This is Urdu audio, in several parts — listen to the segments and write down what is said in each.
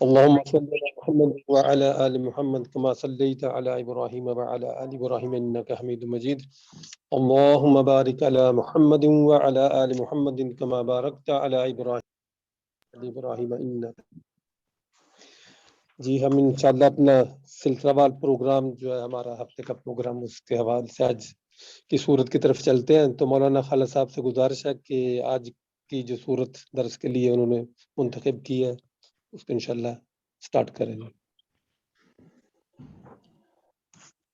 اللهم صل على محمد وعلى آل محمد كما صليت على إبراهيم وعلى آل إبراهيم إنك حميد مجيد. اللهم بارك على محمد وعلى آل محمد كما باركت على إبراهيم إنك. جی ہم انشاءاللہ اپنا سلسلہ وار پروگرام جو ہے ہمارا ہفتے کا پروگرام اس کے حوالے سے آج کی صورت کی طرف چلتے ہیں. تو مولانا خالد صاحب سے گزارش ہے کہ آج کی جو صورت درس کے لیے انہوں نے منتخب کی ہے اس کو انشاءاللہ سٹارٹ کریں گے.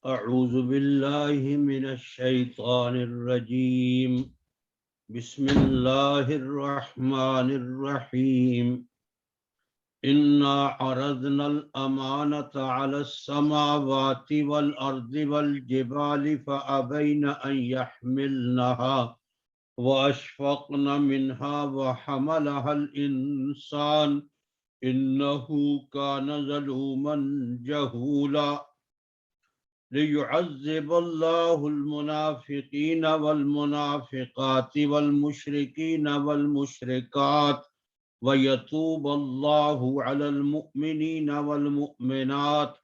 اعوذ باللہ من الشیطان الرجیم بسم اللہ الرحمن الرحیم انا عرضنا الامانة على السماوات والارض والجبال فابین ان يحملنها واشفقن منها وحملها الانسان انه كان ظلوما جهولا ليعذب الله المنافقين والمنافقات والمشركين والمشركات ويتوب الله على المؤمنين والمؤمنات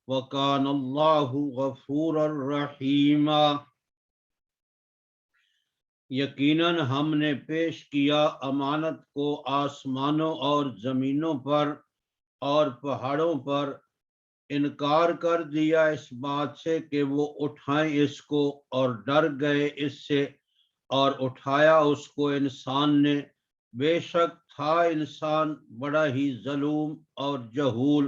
وكان الله غفورا رحيما. یقیناً ہم نے پیش کیا امانت کو آسمانوں اور زمینوں پر اور پہاڑوں پر، انکار کر دیا اس بات سے کہ وہ اٹھائیں اس کو اور ڈر گئے اس سے، اور اٹھایا اس کو انسان نے. بے شک تھا انسان بڑا ہی ظلوم اور جہول.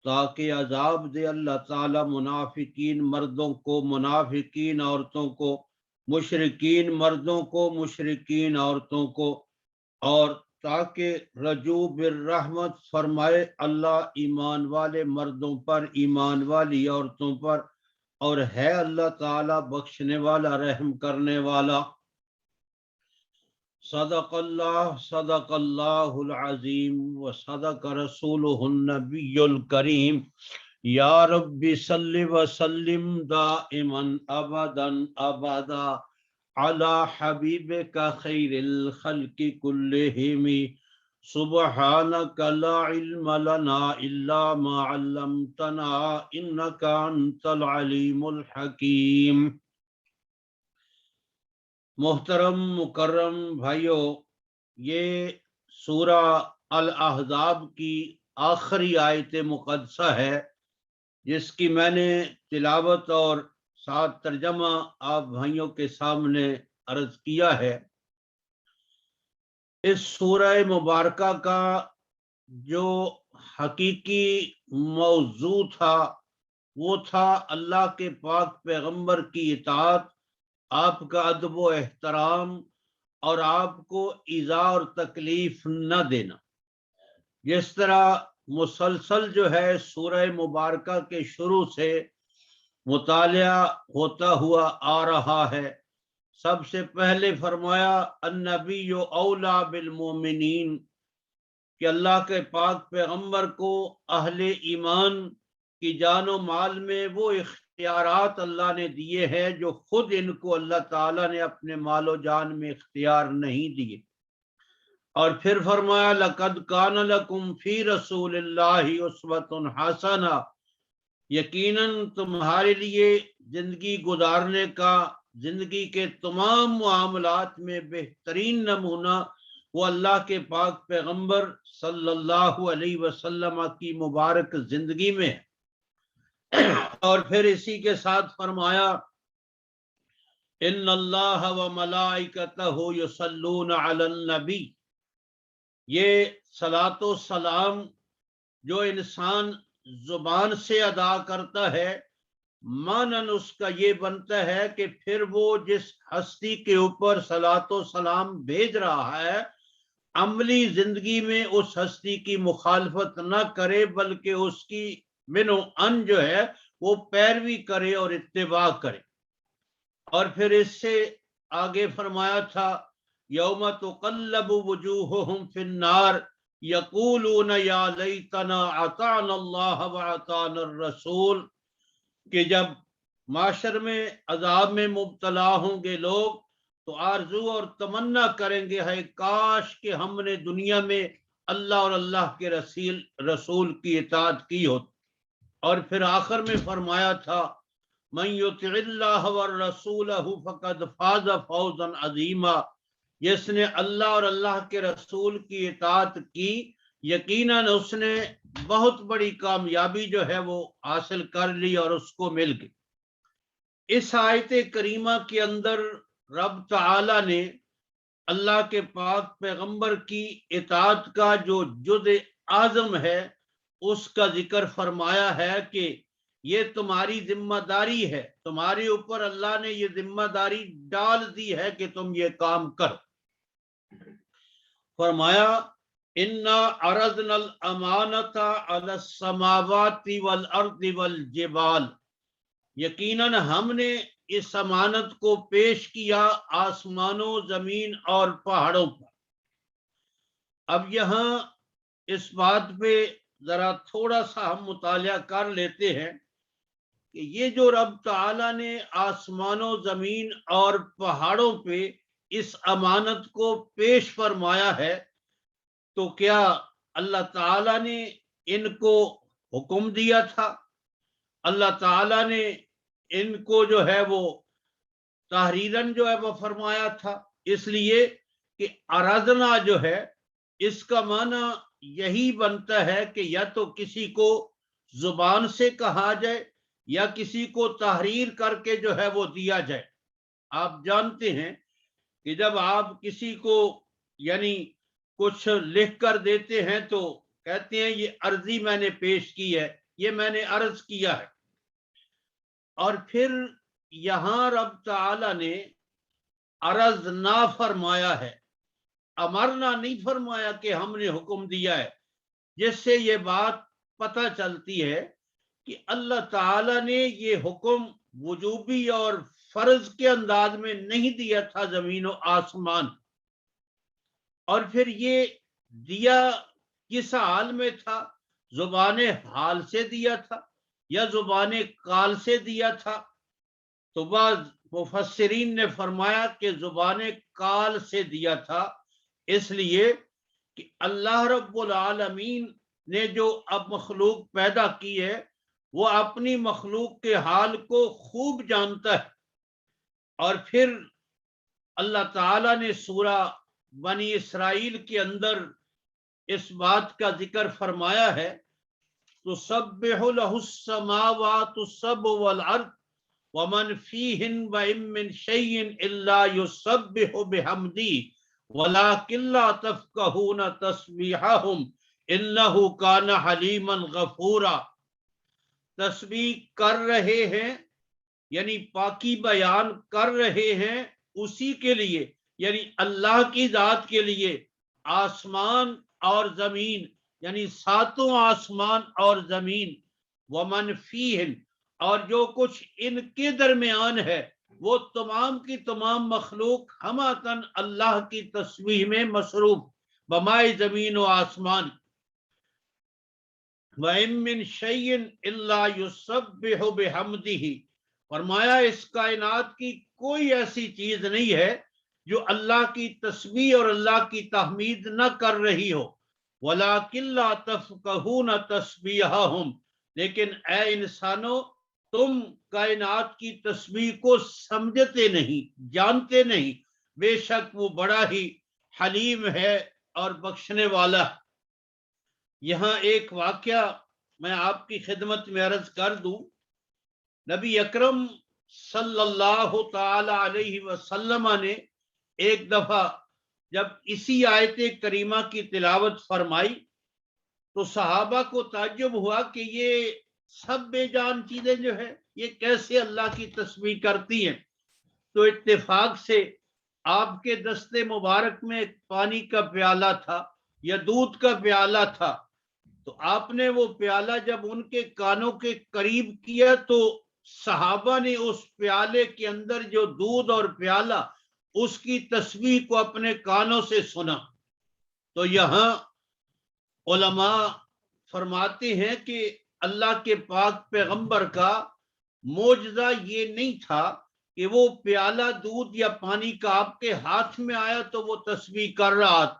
تاکہ عذاب دے اللہ تعالی منافقین مردوں کو، منافقین عورتوں کو، مشرکین مردوں کو، مشرکین عورتوں کو، اور تاکہ رجوع بالرحمت فرمائے اللہ ایمان والے مردوں پر، ایمان والی عورتوں پر، اور ہے اللہ تعالی بخشنے والا رحم کرنے والا. صدق اللہ العظیم و صدق رسولہ النبی الکریم. یا رب صلی وسلم دائما ابدا ابدا علی حبیبک خیر الخلق کلہم. سبحانک لا علم لنا الا ما علمتنا انک انت العلیم الحکیم. محترم مکرم بھائیو، یہ سورہ الاحزاب کی آخری آیت مقدسہ ہے جس کی میں نے تلاوت اور ساتھ ترجمہ آپ بھائیوں کے سامنے عرض کیا ہے. اس سورہ مبارکہ کا جو حقیقی موضوع تھا وہ تھا اللہ کے پاک پیغمبر کی اطاعت، آپ کا ادب و احترام، اور آپ کو ایذا اور تکلیف نہ دینا. جس طرح مسلسل جو ہے سورہ مبارکہ کے شروع سے مطالعہ ہوتا ہوا آ رہا ہے، سب سے پہلے فرمایا النبی اولا بالمومنین، کہ اللہ کے پاک پیغمبر کو اہل ایمان کی جان و مال میں وہ اختیارات اللہ نے دیے ہیں جو خود ان کو اللہ تعالیٰ نے اپنے مال و جان میں اختیار نہیں دیے. اور پھر فرمایا لقد کان لکم فی رسول اللہ اسوۃ حسنہ، یقیناً تمہارے لیے زندگی گزارنے کا، زندگی کے تمام معاملات میں بہترین نمونہ وہ اللہ کے پاک پیغمبر صلی اللہ علیہ وسلم کی مبارک زندگی میں. اور پھر اسی کے ساتھ فرمایا ان اللہ و ملائکتہ یصلون علی النبی. یہ صلاۃ و سلام جو انسان زبان سے ادا کرتا ہے، مانن اس کا یہ بنتا ہے کہ پھر وہ جس ہستی کے اوپر صلاۃ و سلام بھیج رہا ہے عملی زندگی میں اس ہستی کی مخالفت نہ کرے، بلکہ اس کی من و ان جو ہے وہ پیروی کرے اور اتباع کرے. اور پھر اس سے آگے فرمایا تھا یوم تقلب وجوہہم فی النار یقولون یا لیتنا اطعنا اللہ واطعنا الرسول، کہ جب معاشر میں عذاب میں مبتلا ہوں گے لوگ تو آرزو اور تمنا کریں گے ہے کاش کہ ہم نے دنیا میں اللہ اور اللہ کے رسول کی اطاعت کی ہو. اور پھر آخر میں فرمایا تھا من یطع اللہ والرسولہ فقد فاز فوزا عظیما، جس نے اللہ اور اللہ کے رسول کی اطاعت کی یقیناً اس نے بہت بڑی کامیابی جو ہے وہ حاصل کر لی اور اس کو مل گئی. اس آیت کریمہ کے اندر رب تعالی نے اللہ کے پاک پیغمبر کی اطاعت کا جو جزء اعظم ہے اس کا ذکر فرمایا ہے کہ یہ تمہاری ذمہ داری ہے، تمہارے اوپر اللہ نے یہ ذمہ داری ڈال دی ہے کہ تم یہ کام کرو. فرمایا انا عرضنا الامانۃ علی السماوات والارض والجبال، یقیناً ہم نے اس امانت کو پیش کیا آسمانوں، زمین اور پہاڑوں پر. اب یہاں اس بات پہ ذرا تھوڑا سا ہم مطالعہ کر لیتے ہیں کہ یہ جو رب تعالیٰ نے آسمانوں، زمین اور پہاڑوں پہ اس امانت کو پیش فرمایا ہے تو کیا اللہ تعالیٰ نے ان کو حکم دیا تھا؟ اللہ تعالیٰ نے ان کو جو ہے وہ تحریراً جو ہے وہ فرمایا تھا؟ اس لیے کہ ارادنا جو ہے اس کا معنی یہی بنتا ہے کہ یا تو کسی کو زبان سے کہا جائے یا کسی کو تحریر کر کے جو ہے وہ دیا جائے. آپ جانتے ہیں کہ جب آپ کسی کو یعنی کچھ لکھ کر دیتے ہیں تو کہتے ہیں یہ عرضی میں نے پیش کی ہے، یہ میں نے عرض کیا ہے. اور پھر یہاں رب تعالی نے عرض نہ فرمایا ہے، امرنا نہیں فرمایا کہ ہم نے حکم دیا ہے، جس سے یہ بات پتہ چلتی ہے کہ اللہ تعالی نے یہ حکم وجوبی اور فرض کے انداز میں نہیں دیا تھا زمین و آسمان. اور پھر یہ دیا کس حال میں تھا؟ زبان حال سے دیا تھا یا زبان قال سے دیا تھا؟ تو بعض مفسرین نے فرمایا کہ زبان قال سے دیا تھا، اس لیے کہ اللہ رب العالمین نے جو اب مخلوق پیدا کی ہے وہ اپنی مخلوق کے حال کو خوب جانتا ہے. اور پھر اللہ تعالیٰ نے سورہ بنی اسرائیل کے اندر اس بات کا ذکر فرمایا ہے تسبح له السماوات السبع والارض ومن فیہن وإن من شیء الا یسبح بحمدہ ولکن لا تفقہون تسبیحہم انہ کان حلیما غفورا. تسبیح کر رہے ہیں یعنی پاکی بیان کر رہے ہیں اسی کے لیے یعنی اللہ کی ذات کے لیے آسمان اور زمین یعنی ساتوں آسمان اور زمین، ومن فیہن اور جو کچھ ان کے درمیان ہے وہ تمام کی تمام مخلوق ہماتن اللہ کی تسبیح میں مصروف بمائے زمین و آسمان. وَإِن مِّن شَيْءٍ إِلَّا يُسَبِّحُ بِحَمْدِهِ، فرمایا اس کائنات کی کوئی ایسی چیز نہیں ہے جو اللہ کی تسبیح اور اللہ کی تحمید نہ کر رہی ہو. وَلَٰكِن لَّا تَفْقَهُونَ تَسْبِيحَهُمْ، لیکن اے انسانوں تم کائنات کی تسبیح کو سمجھتے نہیں، جانتے نہیں، بے شک وہ بڑا ہی حلیم ہے اور بخشنے والا. یہاں ایک واقعہ میں آپ کی خدمت میں عرض کر دوں. نبی اکرم صلی اللہ تعالی علیہ وسلم نے ایک دفعہ جب اسی آیت کریمہ کی تلاوت فرمائی تو صحابہ کو تعجب ہوا کہ یہ سب بے جان چیزیں جو ہے یہ کیسے اللہ کی تسبیح کرتی ہیں. تو اتفاق سے آپ کے دست مبارک میں پانی کا پیالہ تھا یا دودھ کا پیالہ تھا، تو آپ نے وہ پیالہ جب ان کے کانوں کے قریب کیا تو صحابہ نے اس پیالے کے اندر جو دودھ اور پیالہ اس کی تسبیح کو اپنے کانوں سے سنا. تو یہاں علماء فرماتے ہیں کہ اللہ کے پاک پیغمبر کا معجزہ یہ نہیں تھا کہ وہ پیالہ دودھ یا پانی کا آپ کے ہاتھ میں آیا تو وہ تسبیح کر رہا تھا،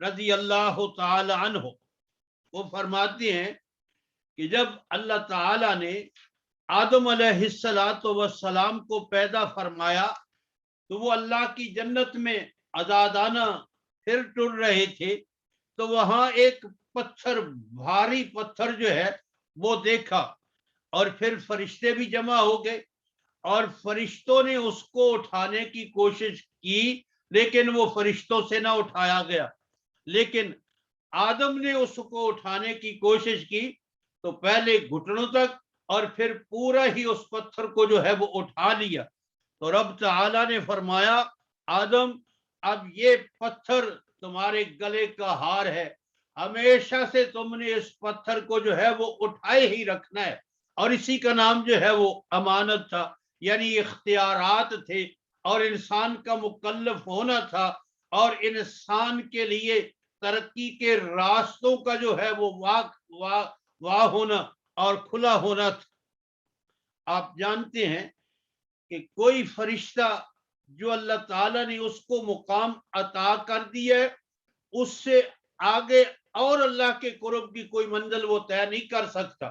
رضی اللہ تعالی عنہ، وہ فرماتے ہیں کہ جب اللہ تعالی نے آدم علیہ السلام کو پیدا فرمایا تو وہ اللہ کی جنت میں آزادانہ پھر ٹر رہے تھے، تو وہاں ایک پتھر، بھاری پتھر جو ہے وہ دیکھا، اور پھر فرشتے بھی جمع ہو گئے اور فرشتوں نے اس کو اٹھانے کی کوشش کی، لیکن وہ فرشتوں سے نہ اٹھایا گیا۔ لیکن آدم نے اس کو اٹھانے کی کوشش کی تو پہلے گھٹنوں تک اور پھر پورا ہی اس پتھر کو جو ہے وہ اٹھا لیا۔ تو رب تعالیٰ نے فرمایا آدم اب یہ پتھر تمہارے گلے کا ہار ہے، ہمیشہ سے تم نے اس پتھر کو جو ہے وہ اٹھائے ہی رکھنا ہے، اور اسی کا نام جو ہے وہ امانت تھا، یعنی اختیارات تھے اور انسان کا مکلف ہونا تھا، اور انسان کے لیے ترقی کے راستوں کا جو ہے وہ واہ ہونا اور کھلا ہونا تھا۔ آپ جانتے ہیں کہ کوئی فرشتہ جو اللہ تعالیٰ نے اس کو مقام عطا کر دیا ہے، اس سے آگے اور اللہ کے قرب کی کوئی منزل وہ طے نہیں کر سکتا،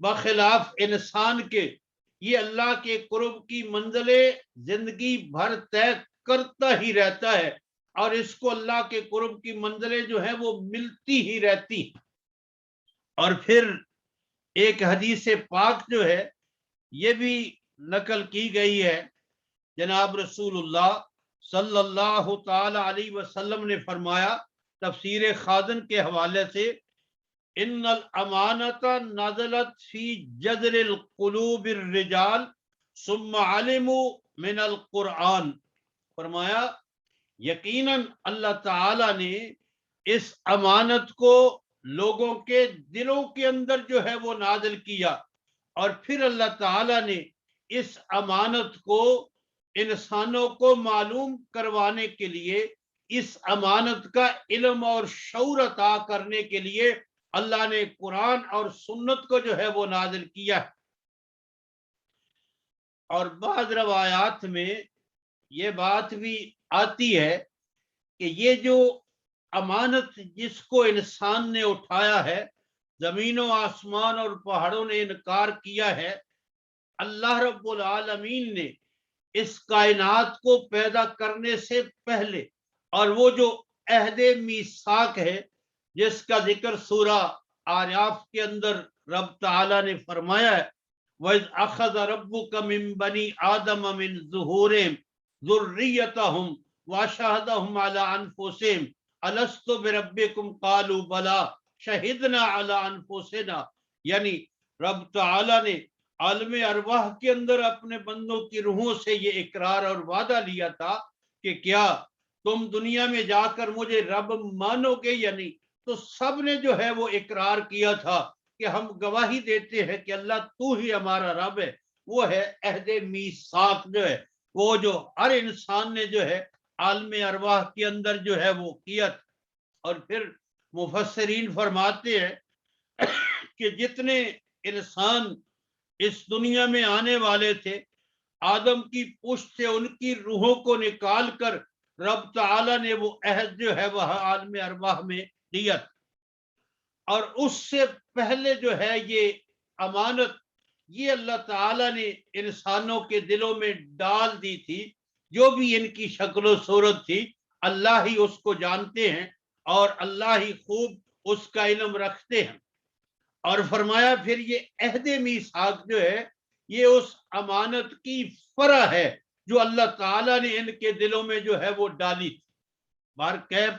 بخلاف انسان کے یہ اللہ کے قرب کی منزلیں زندگی بھر طے کرتا ہی رہتا ہے، اور اس کو اللہ کے قرب کی منزلیں جو ہیں وہ ملتی ہی رہتی۔ اور پھر ایک حدیث پاک جو ہے یہ بھی نقل کی گئی ہے، جناب رسول اللہ صلی اللہ تعالی علیہ وسلم نے فرمایا تفسیر خازن کے حوالے سے، ان الامانت نزلت فی جذر القلوب الرجال ثم علموا من القرآن، فرمایا یقیناً اللہ تعالی نے اس امانت کو لوگوں کے دلوں کے اندر جو ہے وہ نازل کیا، اور پھر اللہ تعالی نے اس امانت کو انسانوں کو معلوم کروانے کے لیے، اس امانت کا علم اور شعور عطا کرنے کے لیے اللہ نے قرآن اور سنت کو جو ہے وہ نازل کیا۔ اور بعض روایات میں یہ بات بھی آتی ہے کہ یہ جو امانت جس کو انسان نے اٹھایا ہے، زمین و آسمان اور پہاڑوں نے انکار کیا ہے، اللہ رب العالمین نے اس کائنات کو پیدا کرنے سے پہلے، اور وہ جو عہد میثاق ہے جس کا ذکر سورہ آراف کے اندر رب تعالیٰ نے فرمایا ہے، وَإِذْ أَخَذَ رَبُّكَ مِن بَنِي آدَمَ مِن ظُهُورِهِمْ ذُرِّيَّتَهُمْ وَأَشْهَدَهُمْ عَلَىٰ أَنفُسِهِمْ أَلَسْتُ بِرَبِّكُمْ قَالُوا بَلَىٰ شَهِدْنَا عَلَىٰ أَنفُسِنَا، یعنی رب تعالیٰ نے عالم ارواح کے اندر اپنے بندوں کی روحوں سے یہ اقرار اور وعدہ لیا تھا کہ کیا تم دنیا میں جا کر مجھے رب مانو گے یا نہیں؟ تو سب نے جو ہے وہ اقرار کیا تھا کہ ہم گواہی دیتے ہیں کہ اللہ تو ہی ہمارا رب ہے۔ وہ ہے عہد میثاق جو ہے، وہ جو ہر انسان نے جو ہے عالم ارواح کے اندر جو ہے وہ کیا۔ اور پھر مفسرین فرماتے ہیں کہ جتنے انسان اس دنیا میں آنے والے تھے، آدم کی پشت سے ان کی روحوں کو نکال کر رب تعالیٰ نے وہ عہد جو ہے وہ عالم ارواح میں دیا، اور اس سے پہلے جو ہے یہ امانت یہ اللہ تعالیٰ نے انسانوں کے دلوں میں ڈال دی تھی، جو بھی ان کی شکل و صورت تھی اللہ ہی اس کو جانتے ہیں، اور اللہ ہی خوب اس کا علم رکھتے ہیں۔ اور فرمایا پھر یہ عہد میثاق جو ہے یہ اس امانت کی فرع ہے جو اللہ تعالیٰ نے ان کے دلوں میں جو ہے وہ ڈالی تھی۔ بہرکیف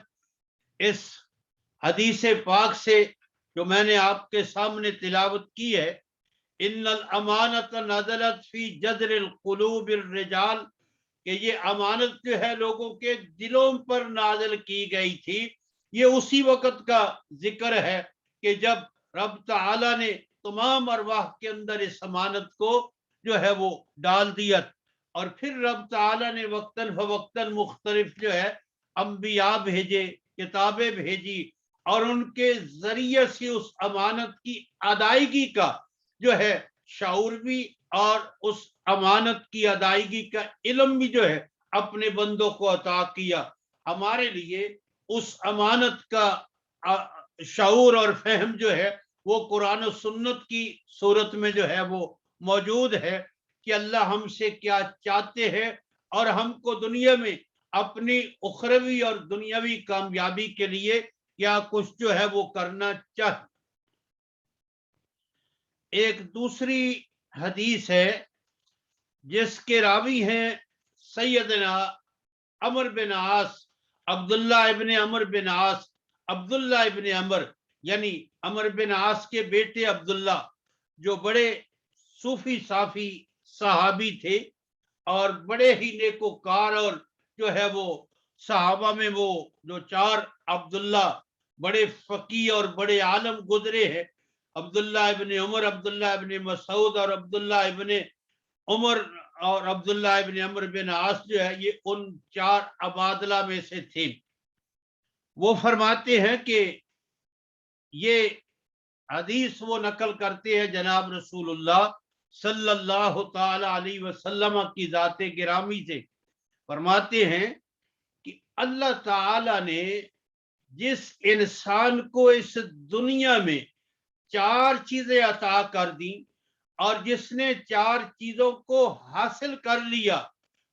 اس حدیث پاک سے جو میں نے آپ کے سامنے تلاوت کی ہے، ان الامانت نزلت فی جذر القلوب الرجال، کہ یہ امانت جو ہے لوگوں کے دلوں پر نازل کی گئی تھی، یہ اسی وقت کا ذکر ہے کہ جب رب تعالیٰ نے تمام ارواح کے اندر اس امانت کو جو ہے وہ ڈال دیا، اور پھر رب تعالیٰ نے وقتاً فوقتاً مختلف جو ہے انبیاء بھیجے، کتابیں بھیجی، اور ان کے ذریعے سے اس امانت کی ادائیگی کا جو ہے شعور بھی اور اس امانت کی ادائیگی کا علم بھی جو ہے اپنے بندوں کو عطا کیا۔ ہمارے لیے اس امانت کا شعور اور فہم جو ہے وہ قرآن و سنت کی صورت میں جو ہے وہ موجود ہے کہ اللہ ہم سے کیا چاہتے ہیں اور ہم کو دنیا میں اپنی اخروی اور دنیاوی کامیابی کے لیے کیا کچھ جو ہے وہ کرنا چاہیے۔ ایک دوسری حدیث ہے جس کے راوی ہیں سیدنا عمر بن عاص، عبداللہ ابن عمر بن عاص، عبداللہ ابن عمر یعنی عمر بن عاص کے بیٹے عبداللہ، جو بڑے صوفی صافی صحابی تھے اور بڑے ہی نیکوکار، اور جو ہے وہ صحابہ میں وہ جو چار عبداللہ بڑے فقیہ اور بڑے عالم گزرے ہیں، عبداللہ ابن عمر، عبداللہ ابن مسعود اور عبداللہ ابن عمر اور عبداللہ ابن عمر بن عاص جو ہے یہ ان چار عبادلہ میں سے تھے۔ وہ فرماتے ہیں کہ یہ حدیث وہ نقل کرتے ہیں جناب رسول اللہ صلی اللہ تعالی علیہ وسلم کی ذات گرامی سے، فرماتے ہیں کہ اللہ تعالی نے جس انسان کو اس دنیا میں چار چیزیں عطا کر دیں اور جس نے چار چیزوں کو حاصل کر لیا،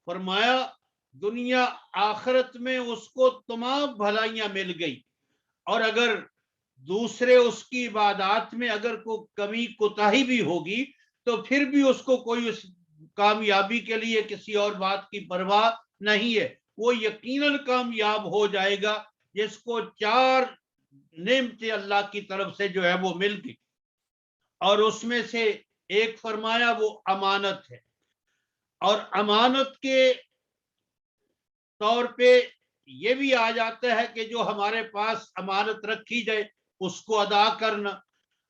فرمایا دنیا آخرت میں اس کو تمام بھلائیاں مل گئی، اور اگر دوسرے اس کی عبادات میں اگر کوئی کمی کوتاہی بھی ہوگی تو پھر بھی اس کو کوئی اس کامیابی کے لیے کسی اور بات کی پرواہ نہیں ہے، وہ یقیناً کامیاب ہو جائے گا جس کو چار نعمتیں اللہ کی طرف سے جو ہے وہ مل گئی۔ اور اس میں سے ایک فرمایا وہ امانت ہے، اور امانت کے طور پہ یہ بھی آ جاتا ہے کہ جو ہمارے پاس امانت رکھی جائے اس کو ادا کرنا،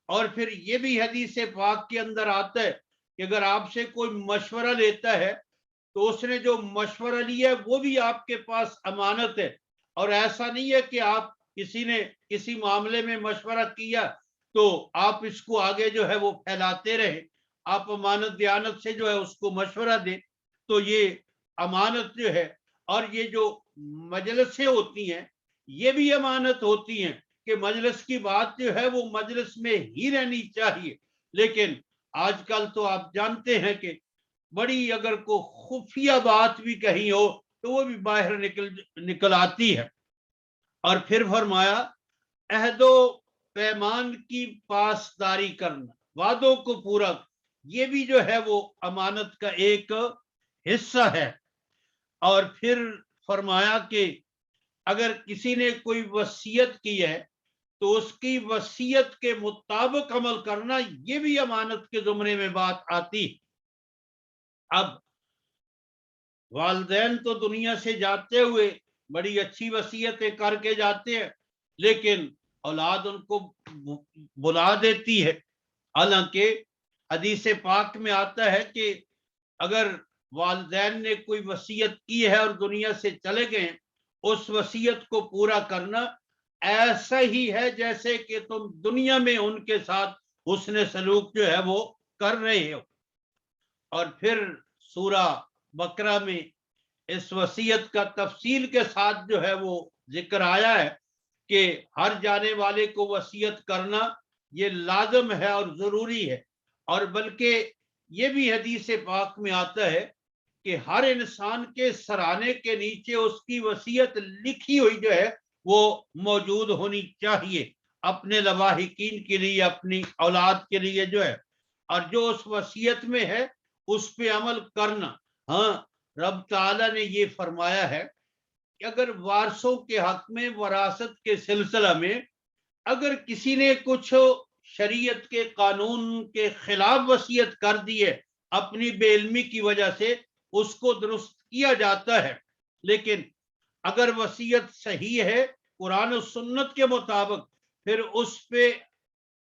اور پھر یہ بھی حدیث پاک کے اندر آتا ہے کہ اگر آپ سے کوئی مشورہ لیتا ہے تو اس نے جو مشورہ لیا ہے وہ بھی آپ کے پاس امانت ہے، اور ایسا نہیں ہے کہ آپ کسی نے کسی معاملے میں مشورہ کیا تو آپ اس کو آگے جو ہے وہ پھیلاتے رہے، آپ امانت دیانت سے جو ہے اس کو مشورہ دیں۔ تو یہ امانت جو ہے، اور یہ جو مجلسیں ہوتی ہیں یہ بھی امانت ہوتی ہیں کہ مجلس کی بات جو ہے وہ مجلس میں ہی رہنی چاہیے، لیکن آج کل تو آپ جانتے ہیں کہ بڑی اگر کو خفیہ بات بھی کہیں ہو تو وہ بھی باہر نکل آتی ہے۔ اور پھر فرمایا عہد و پیمان کی پاسداری کرنا، وعدوں کو پورا، یہ بھی جو ہے وہ امانت کا ایک حصہ ہے۔ اور پھر فرمایا کہ اگر کسی نے کوئی وصیت کی ہے تو اس کی وصیت کے مطابق عمل کرنا، یہ بھی امانت کے زمرے میں بات آتی۔ اب والدین تو دنیا سے جاتے ہوئے بڑی اچھی وصیتیں کر کے جاتے ہیں، لیکن اولاد ان کو بلا دیتی ہے، حالانکہ حدیث پاک میں آتا ہے کہ اگر والدین نے کوئی وصیت کی ہے اور دنیا سے چلے گئے، اس وصیت کو پورا کرنا ایسا ہی ہے جیسے کہ تم دنیا میں ان کے ساتھ حسن سلوک جو ہے وہ کر رہے ہو۔ اور پھر سورہ بقرہ میں اس وصیت کا تفصیل کے ساتھ جو ہے وہ ذکر آیا ہے کہ ہر جانے والے کو وصیت کرنا یہ لازم ہے اور ضروری ہے، اور بلکہ یہ بھی حدیث پاک میں آتا ہے کہ ہر انسان کے سرانے کے نیچے اس کی وصیت لکھی ہوئی جو ہے وہ موجود ہونی چاہیے اپنے لواحقین کے لیے، اپنی اولاد کے لیے جو ہے، اور جو اس وصیت میں ہے اس پہ عمل کرنا۔ ہاں، رب تعالیٰ نے یہ فرمایا ہے کہ اگر وارثوں کے حق میں وراثت کے سلسلہ میں اگر کسی نے کچھ شریعت کے قانون کے خلاف وصیت کر دی ہے اپنی بے علمی کی وجہ سے، اس کو درست کیا جاتا ہے، لیکن اگر وصیت صحیح ہے قرآن و سنت کے مطابق پھر اس پہ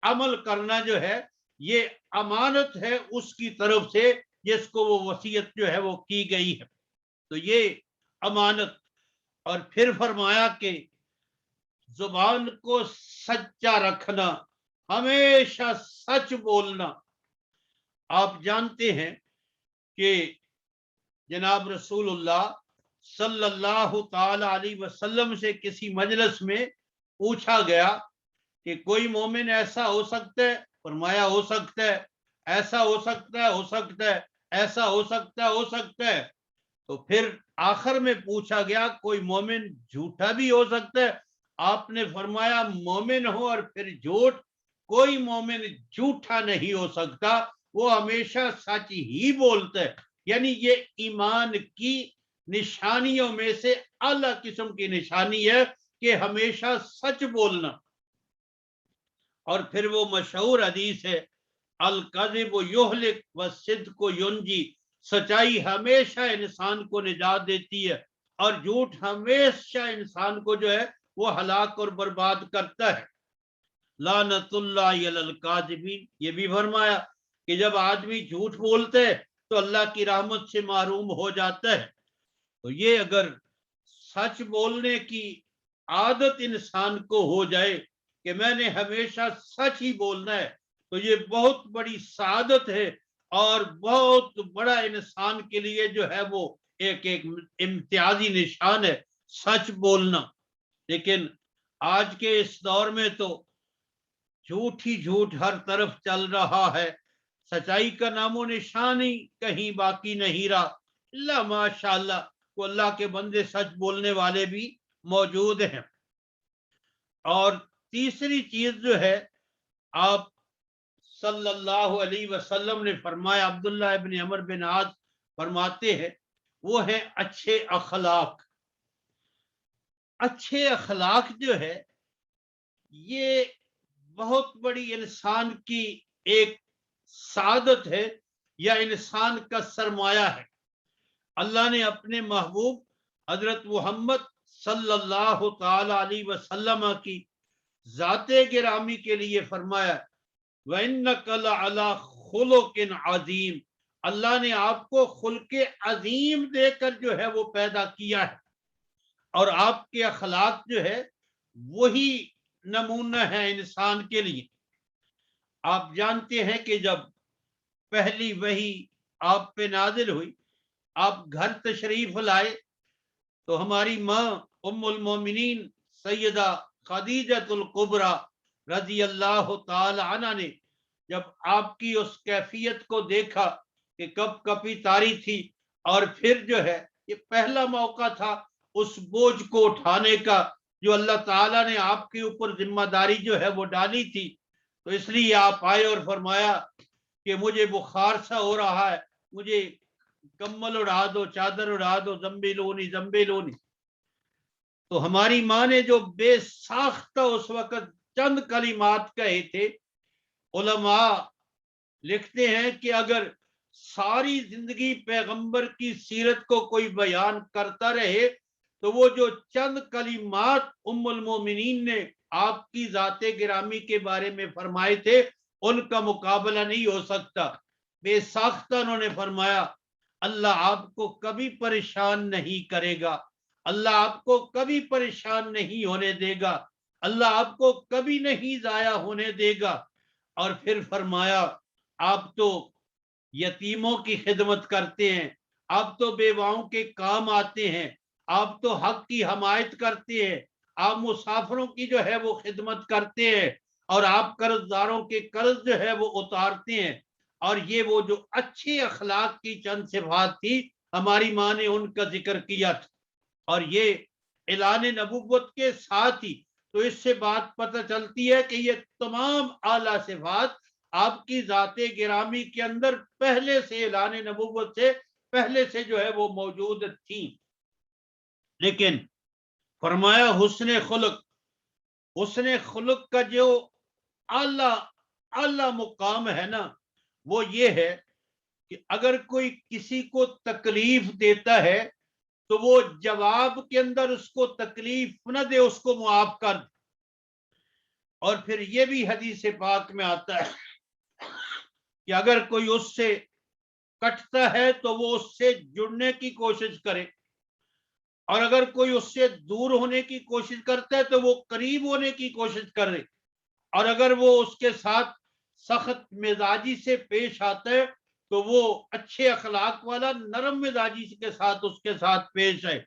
عمل کرنا جو ہے یہ امانت ہے اس کی طرف سے جس کو وہ وصیت جو ہے وہ کی گئی ہے، تو یہ امانت۔ اور پھر فرمایا کہ زبان کو سچا رکھنا، ہمیشہ سچ بولنا۔ آپ جانتے ہیں کہ جناب رسول اللہ صلی اللہ تعالی علیہ وسلم سے کسی مجلس میں پوچھا گیا کہ کوئی مومن ایسا ہو سکتا ہے؟ فرمایا ہو سکتا ہے، ایسا ہو سکتا ہے، ہو سکتا ہے، ایسا ہو سکتا ہے، ہو سکتا ہے۔ تو پھر آخر میں پوچھا گیا کوئی مومن جھوٹا بھی ہو سکتا ہے؟ آپ نے فرمایا مومن ہو اور پھر جھوٹ، کوئی مومن جھوٹا نہیں ہو سکتا، وہ ہمیشہ سچ ہی بولتا ہے۔ یعنی یہ ایمان کی نشانیوں میں سے اعلیٰ قسم کی نشانی ہے کہ ہمیشہ سچ بولنا۔ اور پھر وہ مشہور حدیث ہے الکذب یہلک والصدق ینجی، سچائی ہمیشہ انسان کو نجات دیتی ہے اور جھوٹ ہمیشہ انسان کو جو ہے وہ ہلاک اور برباد کرتا ہے۔ لعنت اللہ علی الکاذبین، یہ بھی فرمایا کہ جب آدمی جھوٹ بولتے ہے تو اللہ کی رحمت سے محروم ہو جاتا ہے۔ تو یہ اگر سچ بولنے کی عادت انسان کو ہو جائے کہ میں نے ہمیشہ سچ ہی بولنا ہے، تو یہ بہت بڑی سعادت ہے اور بہت بڑا انسان کے لیے جو ہے وہ ایک امتیازی نشان ہے سچ بولنا۔ لیکن آج کے اس دور میں تو جھوٹ ہی جھوٹ ہر طرف چل رہا ہے، سچائی کا نام و نشان ہی کہیں باقی نہیں رہا۔ اللہ ماشاءاللہ کو اللہ کے بندے سچ بولنے والے بھی موجود ہیں۔ اور تیسری چیز جو ہے آپ صلی اللہ علیہ وسلم نے فرمایا، عبداللہ ابن عمر بن عاص فرماتے ہیں، وہ ہے اچھے اخلاق۔ اچھے اخلاق جو ہے یہ بہت بڑی انسان کی ایک سعادت ہے یا انسان کا سرمایہ ہے۔ اللہ نے اپنے محبوب حضرت محمد صلی اللہ تعالی علیہ وسلم کی ذات گرامی کے لیے فرمایا وَإِنَّكَ لَعَلَىٰ خُلُقٍ عَظِيمٍ، اللہ نے آپ کو خلق عظیم دے کر جو ہے وہ پیدا کیا ہے، اور آپ کے اخلاق جو ہے وہی نمونہ ہے انسان کے لیے۔ آپ جانتے ہیں کہ جب پہلی وحی آپ پہ نازل ہوئی، آپ گھر تشریف لائے تو ہماری ماں ام المومنین سیدہ خدیجۃ الکبریٰ رضی اللہ تعالی عنہ نے جب آپ کی اس کیفیت کو دیکھا کہ کب کپی تاری تھی، اور پھر جو ہے یہ پہلا موقع تھا اس بوجھ کو اٹھانے کا جو اللہ تعالیٰ نے آپ کے اوپر ذمہ داری جو ہے وہ ڈالی تھی، تو اس لیے آپ آئے اور فرمایا کہ مجھے بخار سا ہو رہا ہے، مجھے کمل اڑا دو، چادر اڑا دو، زمبیلونی زمبیلونی۔ تو ہماری ماں نے جو بے ساختہ اس وقت چند کلمات کہے تھے، علماء لکھتے ہیں کہ اگر ساری زندگی پیغمبر کی سیرت کو کوئی بیان کرتا رہے تو وہ جو چند کلمات ام المومنین نے آپ کی ذات گرامی کے بارے میں فرمائے تھے ان کا مقابلہ نہیں ہو سکتا۔ بے ساختہ انہوں نے فرمایا اللہ آپ کو کبھی پریشان نہیں کرے گا، اللہ آپ کو کبھی پریشان نہیں ہونے دے گا، اللہ آپ کو کبھی نہیں ضائع ہونے دے گا۔ اور پھر فرمایا آپ تو یتیموں کی خدمت کرتے ہیں، آپ تو بیواؤں کے کام آتے ہیں، آپ تو حق کی حمایت کرتے ہیں، آپ مسافروں کی جو ہے وہ خدمت کرتے ہیں، اور آپ قرض داروں کے قرض جو ہے وہ اتارتے ہیں۔ اور یہ وہ جو اچھے اخلاق کی چند صفات تھی ہماری ماں نے ان کا ذکر کیا تھا، اور یہ اعلان نبوت کے ساتھ ہی تو اس سے بات پتہ چلتی ہے کہ یہ تمام اعلیٰ صفات آپ کی ذات گرامی کے اندر پہلے سے اعلان نبوت سے پہلے سے جو ہے وہ موجود تھیں۔ لیکن فرمایا حسن خلق، حسن خلق کا جو اعلیٰ مقام ہے نا وہ یہ ہے کہ اگر کوئی کسی کو تکلیف دیتا ہے تو وہ جواب کے اندر اس کو تکلیف نہ دے، اس کو معاف کر۔ اور پھر یہ بھی حدیث پاک میں آتا ہے کہ اگر کوئی اس سے کٹتا ہے تو وہ اس سے جڑنے کی کوشش کرے، اور اگر کوئی اس سے دور ہونے کی کوشش کرتا ہے تو وہ قریب ہونے کی کوشش کرے، اور اگر وہ اس کے ساتھ سخت مزاجی سے پیش آتا ہے تو وہ اچھے اخلاق والا نرم مزاجی کے ساتھ اس کے ساتھ پیش ہے۔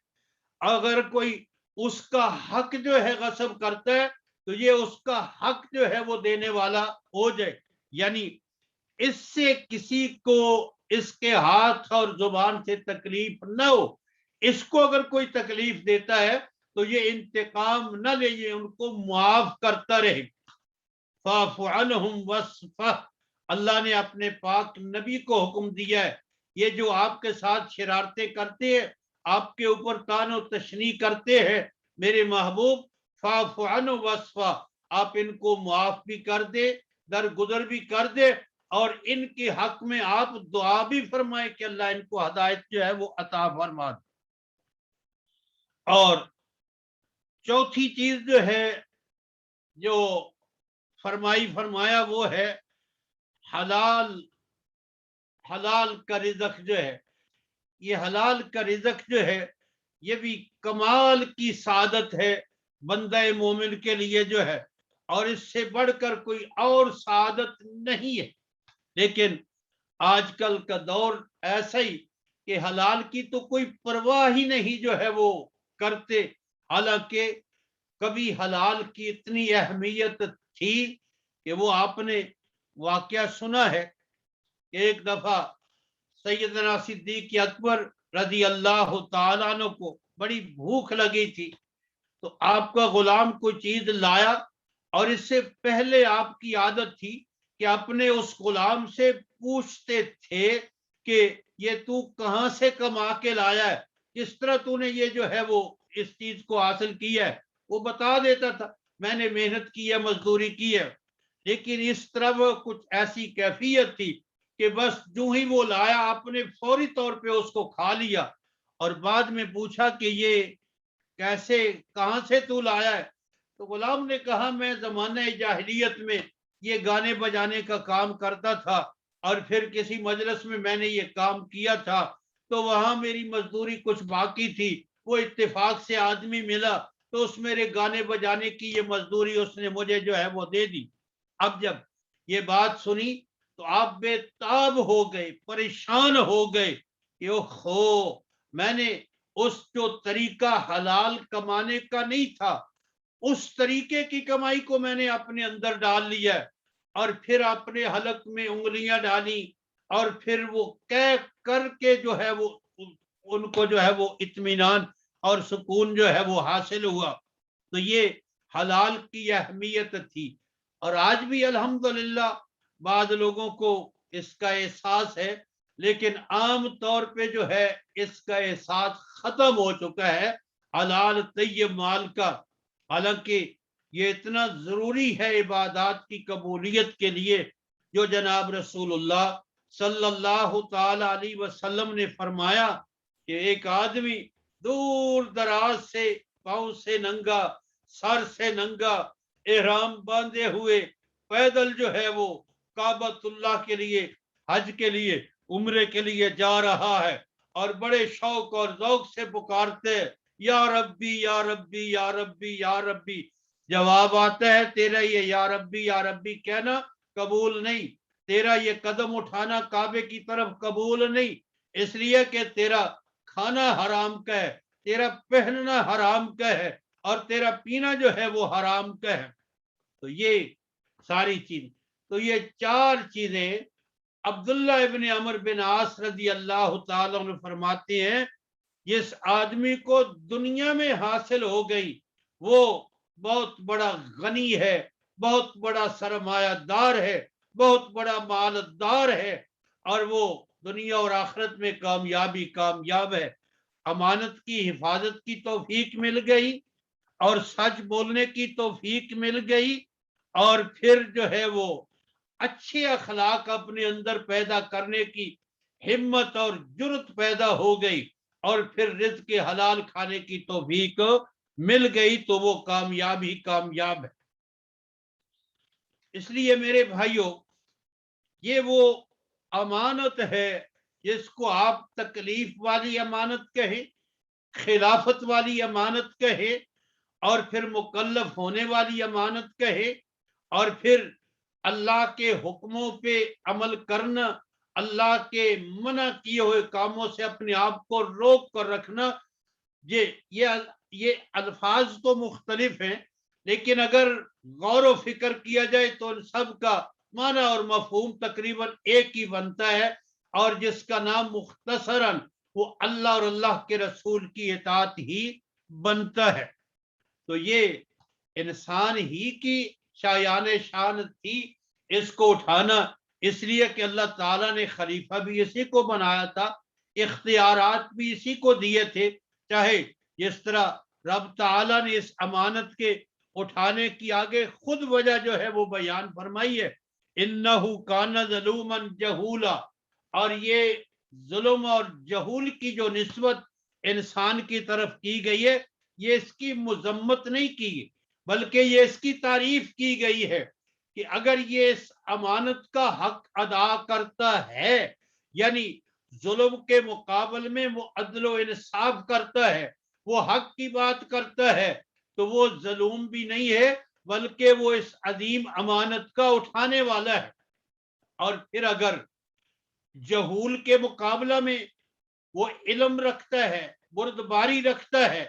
اگر کوئی اس کا حق جو ہے غصب کرتا ہے تو یہ اس کا حق جو ہے وہ دینے والا ہو جائے، یعنی اس سے کسی کو اس کے ہاتھ اور زبان سے تکلیف نہ ہو۔ اس کو اگر کوئی تکلیف دیتا ہے تو یہ انتقام نہ لے، یہ ان کو معاف کرتا رہے۔ فاعف عنہم واصفح، اللہ نے اپنے پاک نبی کو حکم دیا ہے، یہ جو آپ کے ساتھ شرارتیں کرتے ہیں، آپ کے اوپر طعن و تشنیع کرتے ہیں، میرے محبوب فاعف عنہم واصفح، آپ ان کو معاف بھی کر دے، درگزر بھی کر دے، اور ان کے حق میں آپ دعا بھی فرمائیں کہ اللہ ان کو ہدایت جو ہے وہ عطا فرما دے۔ اور چوتھی چیز جو ہے جو فرمایا وہ ہے حلال کا رزق جو ہے، یہ حلال کا رزق جو ہے یہ بھی کمال کی سعادت ہے بندہ مومن کے لیے جو ہے، اور اس سے بڑھ کر کوئی اور سعادت نہیں ہے۔ لیکن آج کل کا دور ایسا ہی کہ حلال کی تو کوئی پرواہ ہی نہیں جو ہے وہ کرتے، حالانکہ کبھی حلال کی اتنی اہمیت تھی کہ وہ آپ نے واقعہ سنا ہے کہ ایک دفعہ سیدنا صدیق اکبر رضی اللہ تعالیٰ عنہ کو بڑی بھوک لگی تھی، تو آپ کا غلام کوئی چیز لایا، اور اس سے پہلے آپ کی عادت تھی کہ اپنے اس غلام سے پوچھتے تھے کہ یہ تو کہاں سے کما کے لایا ہے، کس طرح تو نے یہ جو ہے وہ اس چیز کو حاصل کیا ہے، وہ بتا دیتا تھا میں نے محنت کی ہے، مزدوری کی ہے۔ لیکن اس طرح وہ کچھ ایسی کیفیت تھی کہ بس جو ہی وہ لایا آپ نے فوری طور پہ اس کو کھا لیا، اور بعد میں پوچھا کہ یہ کیسے، کہاں سے تو لایا ہے؟ تو غلام نے کہا میں زمانہ جاہلیت میں یہ گانے بجانے کا کام کرتا تھا، اور پھر کسی مجلس میں نے یہ کام کیا تھا، تو وہاں میری مزدوری کچھ باقی تھی، وہ اتفاق سے آدمی ملا، تو اس میرے گانے بجانے کی یہ مزدوری اس نے مجھے جو ہے وہ دے دی۔ اب جب یہ بات سنی تو آپ بے تاب ہو گئے، پریشان ہو گئے کہ اوہو، میں نے اس جو طریقہ حلال کمانے کا نہیں تھا، اس طریقے کی کمائی کو میں نے اپنے اندر ڈال لیا، اور پھر اپنے حلق میں انگلیاں ڈالی، اور پھر وہ کہہ کر کے جو ہے وہ ان کو جو ہے وہ اطمینان اور سکون جو ہے وہ حاصل ہوا۔ تو یہ حلال کی اہمیت تھی، اور آج بھی الحمدللہ بعض لوگوں کو اس کا احساس ہے، لیکن عام طور پہ جو ہے اس کا احساس ختم ہو چکا ہے حلال طیب مال کا۔ حالانکہ یہ اتنا ضروری ہے عبادات کی قبولیت کے لیے، جو جناب رسول اللہ صلی اللہ تعالی علیہ وسلم نے فرمایا کہ ایک آدمی دور دراز سے پاؤں سے ننگا، سر سے ننگا، احرام باندھے ہوئے پیدل جو ہے وہ کعبۃ اللہ کے لیے، حج کے لیے، عمرے کے لیے جا رہا ہے، اور بڑے شوق اور ذوق سے پکارتے یا ربی یا ربی یا ربی یا ربی، جواب آتا ہے تیرا یہ یا ربی کہنا قبول نہیں، تیرا یہ قدم اٹھانا کعبے کی طرف قبول نہیں، اس لیے کہ تیرا کھانا حرام کا ہے، تیرا پہننا حرام کا ہے، اور تیرا پینا جو ہے وہ حرام کا ہے۔ تو یہ ساری چیز، تو یہ چار چیزیں عبداللہ ابن عمر بن عاص رضی اللہ تعالیٰ عنہ فرماتے ہیں جس آدمی کو دنیا میں حاصل ہو گئی وہ بہت بڑا غنی ہے، بہت بڑا سرمایہ دار ہے، بہت بڑا مالدار ہے، اور وہ دنیا اور آخرت میں کامیاب ہے۔ امانت کی حفاظت کی توفیق مل گئی، اور سچ بولنے کی توفیق مل گئی، اور پھر جو ہے وہ اچھے اخلاق اپنے اندر پیدا کرنے کی ہمت اور جرت پیدا ہو گئی، اور پھر رزق حلال کھانے کی توفیق مل گئی، تو وہ کامیاب ہے۔ اس لیے میرے بھائیوں، یہ وہ امانت ہے جس کو آپ تکلیف والی امانت کہیں، خلافت والی امانت کہیں، اور پھر مکلف ہونے والی امانت کہے، اور پھر اللہ کے حکموں پہ عمل کرنا، اللہ کے منع کیے ہوئے کاموں سے اپنے آپ کو روک کر رکھنا، یہ الفاظ تو مختلف ہیں، لیکن اگر غور و فکر کیا جائے تو ان سب کا معنی اور مفہوم تقریباً ایک ہی بنتا ہے، اور جس کا نام مختصراً وہ اللہ اور اللہ کے رسول کی اطاعت ہی بنتا ہے۔ تو یہ انسان ہی کی شایان شان تھی اس کو اٹھانا، اس لیے کہ اللہ تعالیٰ نے خلیفہ بھی اسی کو بنایا تھا، اختیارات بھی اسی کو دیے تھے، چاہے جس طرح رب تعالیٰ نے اس امانت کے اٹھانے کی آگے خود وجہ جو ہے وہ بیان فرمائی ہے، انہو کان ظلوما جہولا، اور یہ ظلم اور جہول کی جو نسبت انسان کی طرف کی گئی ہے، یہ اس کی مذمت نہیں کی بلکہ یہ اس کی تعریف کی گئی ہے کہ اگر یہ اس امانت کا حق ادا کرتا ہے، یعنی ظلم کے مقابل میں وہ عدل و انصاف کرتا ہے، وہ حق کی بات کرتا ہے، تو وہ ظلم بھی نہیں ہے بلکہ وہ اس عظیم امانت کا اٹھانے والا ہے۔ اور پھر اگر جہول کے مقابلہ میں وہ علم رکھتا ہے، بردباری رکھتا ہے،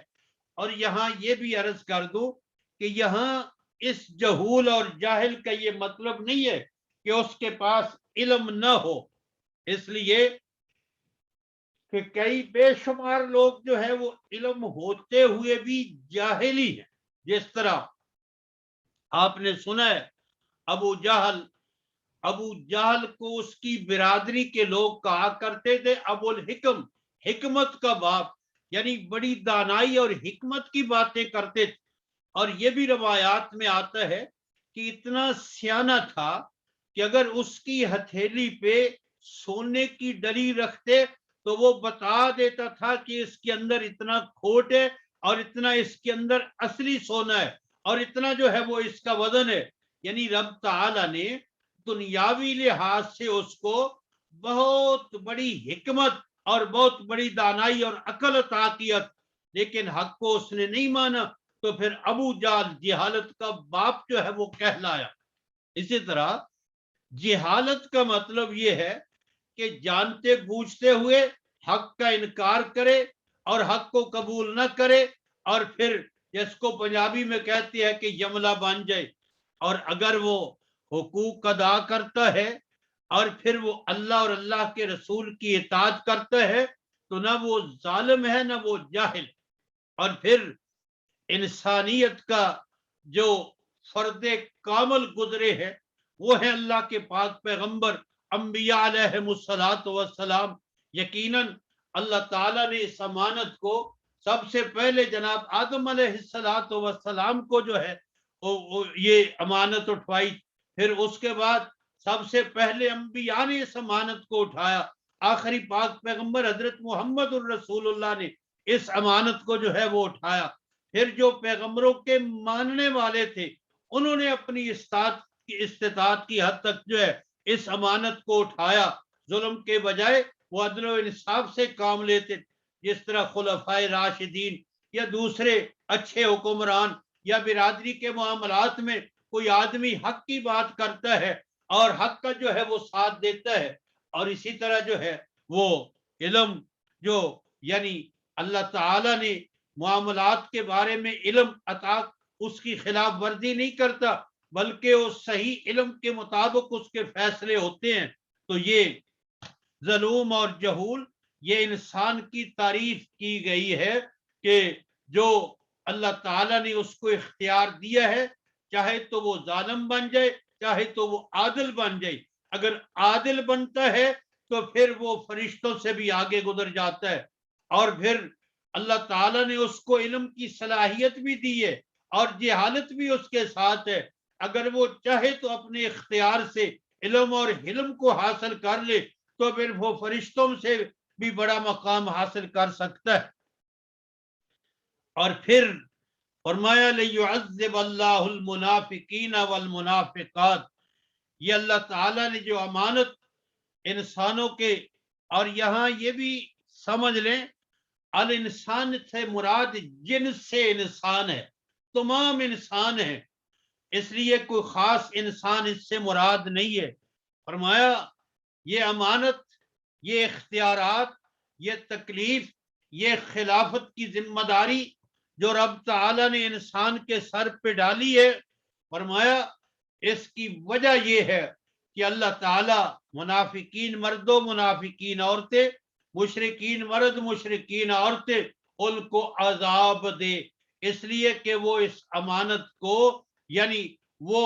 اور یہاں یہ بھی عرض کر دوں کہ یہاں اس جہول اور جاہل کا یہ مطلب نہیں ہے کہ اس کے پاس علم نہ ہو، اس لیے کہ کئی بے شمار لوگ جو ہے وہ علم ہوتے ہوئے بھی جاہل ہی ہیں۔ جس طرح آپ نے سنا ہے ابو جہل کو اس کی برادری کے لوگ کہا کرتے تھے ابو الحکم، حکمت کا باپ، یعنی بڑی دانائی اور حکمت کی باتیں کرتے تھے، اور یہ بھی روایات میں آتا ہے کہ اتنا سیانہ تھا کہ اگر اس کی ہتھیلی پہ سونے کی ڈلی رکھتے تو وہ بتا دیتا تھا کہ اس کے اندر اتنا کھوٹ ہے اور اتنا اس کے اندر اصلی سونا ہے اور اتنا جو ہے وہ اس کا وزن ہے۔ یعنی رب تعالیٰ نے دنیاوی لحاظ سے اس کو بہت بڑی حکمت اور بہت بڑی دانائی اور عقل عطا کیا، لیکن حق کو اس نے نہیں مانا، تو پھر ابو جہل جہالت کا باپ جو ہے وہ کہلایا۔ اسی طرح جہالت کا مطلب یہ ہے کہ جانتے بوجھتے ہوئے حق کا انکار کرے اور حق کو قبول نہ کرے، اور پھر جس کو پنجابی میں کہتے ہیں کہ یملا بن جائے، اور اگر وہ حقوق ادا کرتا ہے اور پھر وہ اللہ اور اللہ کے رسول کی اطاعت کرتا ہے تو نہ وہ ظالم ہے نہ وہ جاہل۔ اور پھر انسانیت کا جو فرد کامل گزرے ہے وہ ہے اللہ کے پاک پیغمبر انبیاء علیہ السلام۔ یقیناً اللہ تعالیٰ نے اس امانت کو سب سے پہلے جناب آدم علیہ السلام کو جو ہے یہ امانت اٹھوائی، پھر اس کے بعد سب سے پہلے انبیاء نے اس امانت کو اٹھایا، آخری پاک پیغمبر حضرت محمد الرسول اللہ نے اس امانت کو جو ہے وہ اٹھایا، پھر جو پیغمبروں کے ماننے والے تھے انہوں نے اپنی استطاعت کی حد تک جو ہے اس امانت کو اٹھایا، ظلم کے بجائے وہ عدل و انصاف سے کام لیتے، جس طرح خلفائے راشدین یا دوسرے اچھے حکمران یا برادری کے معاملات میں کوئی آدمی حق کی بات کرتا ہے اور حق کا جو ہے وہ ساتھ دیتا ہے، اور اسی طرح جو ہے وہ علم جو یعنی اللہ تعالیٰ نے معاملات کے بارے میں علم عطا، اس کی خلاف ورزی نہیں کرتا بلکہ اس صحیح علم کے مطابق اس کے فیصلے ہوتے ہیں، تو یہ ظلم اور جہول یہ انسان کی تعریف کی گئی ہے کہ جو اللہ تعالیٰ نے اس کو اختیار دیا ہے، چاہے تو وہ ظالم بن جائے چاہے تو وہ عادل بن جائے، اگر عادل بنتا ہے تو پھر وہ فرشتوں سے بھی آگے گزر جاتا ہے، اور پھر اللہ تعالیٰ نے اس کو علم کی صلاحیت بھی دی ہے اور جہالت بھی اس کے ساتھ ہے، اگر وہ چاہے تو اپنے اختیار سے علم اور حلم کو حاصل کر لے تو پھر وہ فرشتوں سے بھی بڑا مقام حاصل کر سکتا ہے۔ اور پھر فرمایا لِيُعَذِّبَ اللَّهُ الْمُنَافِقِينَ وَالْمُنَافِقَاتِ، یہ اللہ تعالیٰ نے جو امانت انسانوں کے، اور یہاں یہ بھی سمجھ لیں الانسان سے مراد جن سے انسان ہے، تمام انسان ہیں، اس لیے کوئی خاص انسان اس سے مراد نہیں ہے۔ فرمایا یہ امانت، یہ اختیارات، یہ تکلیف یہ خلافت کی ذمہ داری جو رب تعالی نے انسان کے سر پہ ڈالی ہے، فرمایا اس کی وجہ یہ ہے کہ اللہ تعالی منافقین مرد و منافقین عورتیں، مشرکین مرد مشرکین عورتیں، ان کو عذاب دے، اس لیے کہ وہ اس امانت کو، یعنی وہ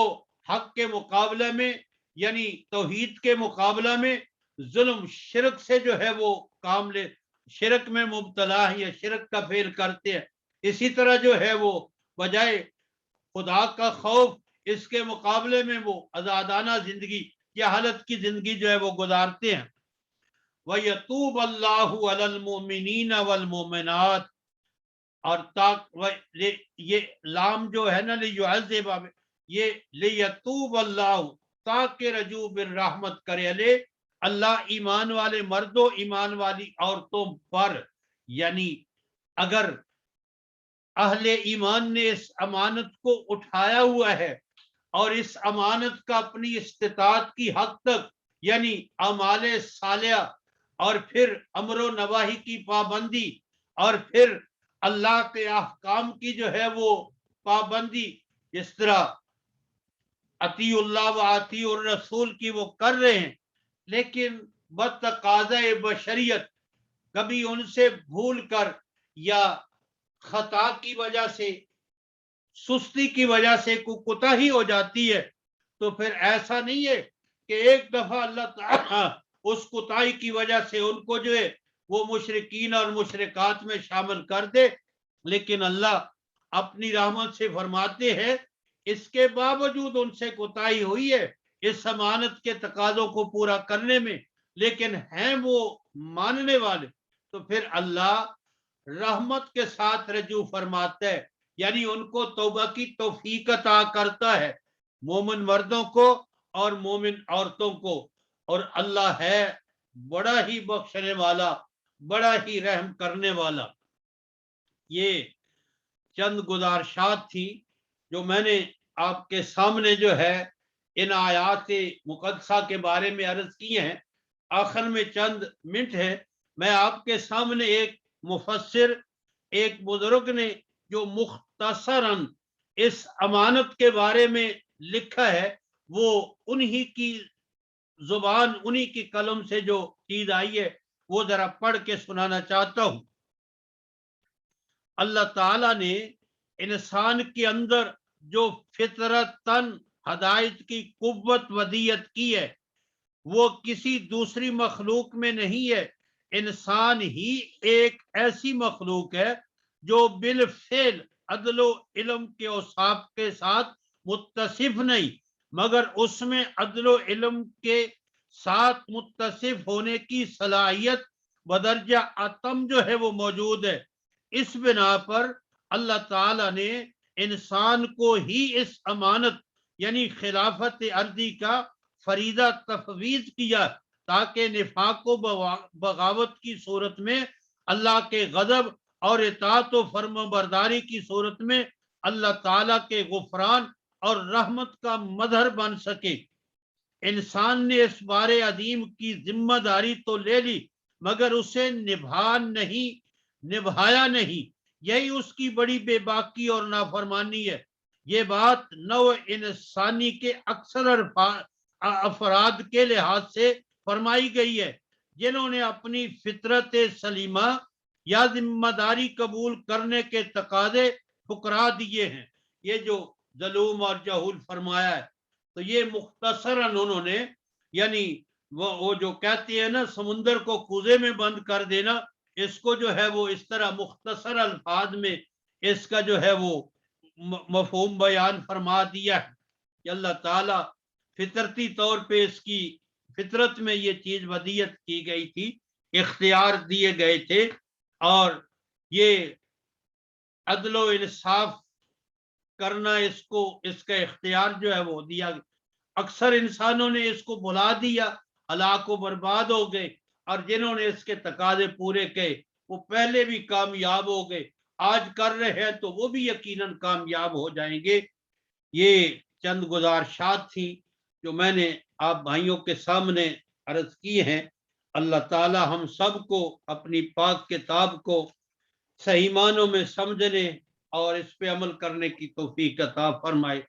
حق کے مقابلے میں، یعنی توحید کے مقابلہ میں ظلم شرک سے جو ہے وہ کام لے، شرک میں مبتلا ہے یا شرک کا فعل کرتے ہیں، اسی طرح جو ہے وہ بجائے خدا کا خوف اس کے مقابلے میں وہ آزادانہ زندگی یا حالت کی زندگی جو ہے وہ گزارتے ہیں۔ وَيَتُوبَ اللَّهُ عَلَى الْمُؤْمِنِينَ وَالْمُؤْمِنَاتِ، اور یہ لام جو ہے نا لیعذب، یہ لیتوب اللہ، تاکہ رجوع بالرحمت کرے علیہ اللہ ایمان والے مردوں ایمان والی عورتوں پر، یعنی اگر اہل ایمان نے اس امانت کو اٹھایا ہوا ہے اور اس امانت کا اپنی استطاعت کی حد تک، یعنی اعمال صالحہ اور پھر امر و نواہی کی پابندی اور پھر اللہ کے احکام کی جو ہے وہ پابندی، جس طرح اطیع اللہ و اطیع الرسول کی وہ کر رہے ہیں، لیکن بتقاضۂ بشریت کبھی ان سے بھول کر یا خطا کی وجہ سے، سستی کی وجہ سے کوئی کوتاہی ہو جاتی ہے، تو پھر ایسا نہیں ہے کہ ایک دفعہ اللہ تعالیٰ اس کوتاہی کی وجہ سے ان کو جو ہے وہ مشرکین اور مشرکات میں شامل کر دے، لیکن اللہ اپنی رحمت سے فرماتے ہیں اس کے باوجود ان سے کوتاہی ہوئی ہے اس امانت کے تقاضوں کو پورا کرنے میں، لیکن ہیں وہ ماننے والے، تو پھر اللہ رحمت کے ساتھ رجوع فرماتا ہے، یعنی ان کو توبہ کی توفیق عطا کرتا ہے، مومن مردوں کو اور مومن عورتوں کو، اور اللہ ہے بڑا ہی بخشنے والا، بڑا ہی رحم کرنے والا۔ یہ چند گزارشات تھی جو میں نے آپ کے سامنے جو ہے ان آیات مقدسہ کے بارے میں عرض کی ہیں۔ آخر میں چند منٹ ہے، میں آپ کے سامنے ایک مفسر، ایک بزرگ نے جو مختصراً اس امانت کے بارے میں لکھا ہے، وہ انہی کی زبان، انہی کی قلم سے جو چیز آئی ہے وہ ذرا پڑھ کے سنانا چاہتا ہوں۔ اللہ تعالیٰ نے انسان کے اندر جو فطرتاً ہدایت کی قوت ودیت کی ہے وہ کسی دوسری مخلوق میں نہیں ہے، انسان ہی ایک ایسی مخلوق ہے جو بالفعل عدل و علم کے اوصاف کے ساتھ متصف نہیں، مگر اس میں عدل و علم کے ساتھ متصف ہونے کی صلاحیت بدرجہ اتم جو ہے وہ موجود ہے۔ اس بنا پر اللہ تعالیٰ نے انسان کو ہی اس امانت یعنی خلافت ارضی کا فریضہ تفویض کیا، تاکہ نفاق و بغاوت کی صورت میں اللہ کے غضب اور اطاعت و فرم برداری کی صورت میں اللہ تعالیٰ کے غفران اور رحمت کا مظہر بن سکے۔ انسان نے اس بار عظیم کی ذمہ داری تو لے لی، مگر اسے نبھایا نہیں، یہی اس کی بڑی بے باکی اور نافرمانی ہے۔ یہ بات نوع انسانی کے اکثر افراد کے لحاظ سے فرمائی گئی ہے، جنہوں نے اپنی فطرت سلیمہ یا ذمہ داری قبول کرنے کے تقاضے ٹھکرا دیے ہیں۔ یہ جو ظلم اور جہول فرمایا ہے، تو یہ مختصراً انہوں نے، یعنی وہ جو کہتے ہیں نا سمندر کو کوزے میں بند کر دینا، اس کو جو ہے وہ اس طرح مختصر الفاظ میں اس کا جو ہے وہ مفہوم بیان فرما دیا ہے کہ اللہ تعالیٰ فطرتی طور پہ اس کی فطرت میں یہ چیز ودیت کی گئی تھی، اختیار دیے گئے تھے، اور یہ عدل و انصاف کرنا اس کا اختیار جو ہے وہ دیا۔ اکثر انسانوں نے اس کو بھلا دیا، ہلاک و برباد ہو گئے، اور جنہوں نے اس کے تقاضے پورے کیے وہ پہلے بھی کامیاب ہو گئے، آج کر رہے ہیں تو وہ بھی یقیناً کامیاب ہو جائیں گے۔ یہ چند گزارشات تھی جو میں نے آپ بھائیوں کے سامنے عرض کی ہیں۔ اللہ تعالی ہم سب کو اپنی پاک کتاب کو صحیح معنوں میں سمجھنے اور اس پہ عمل کرنے کی توفیق عطا فرمائے.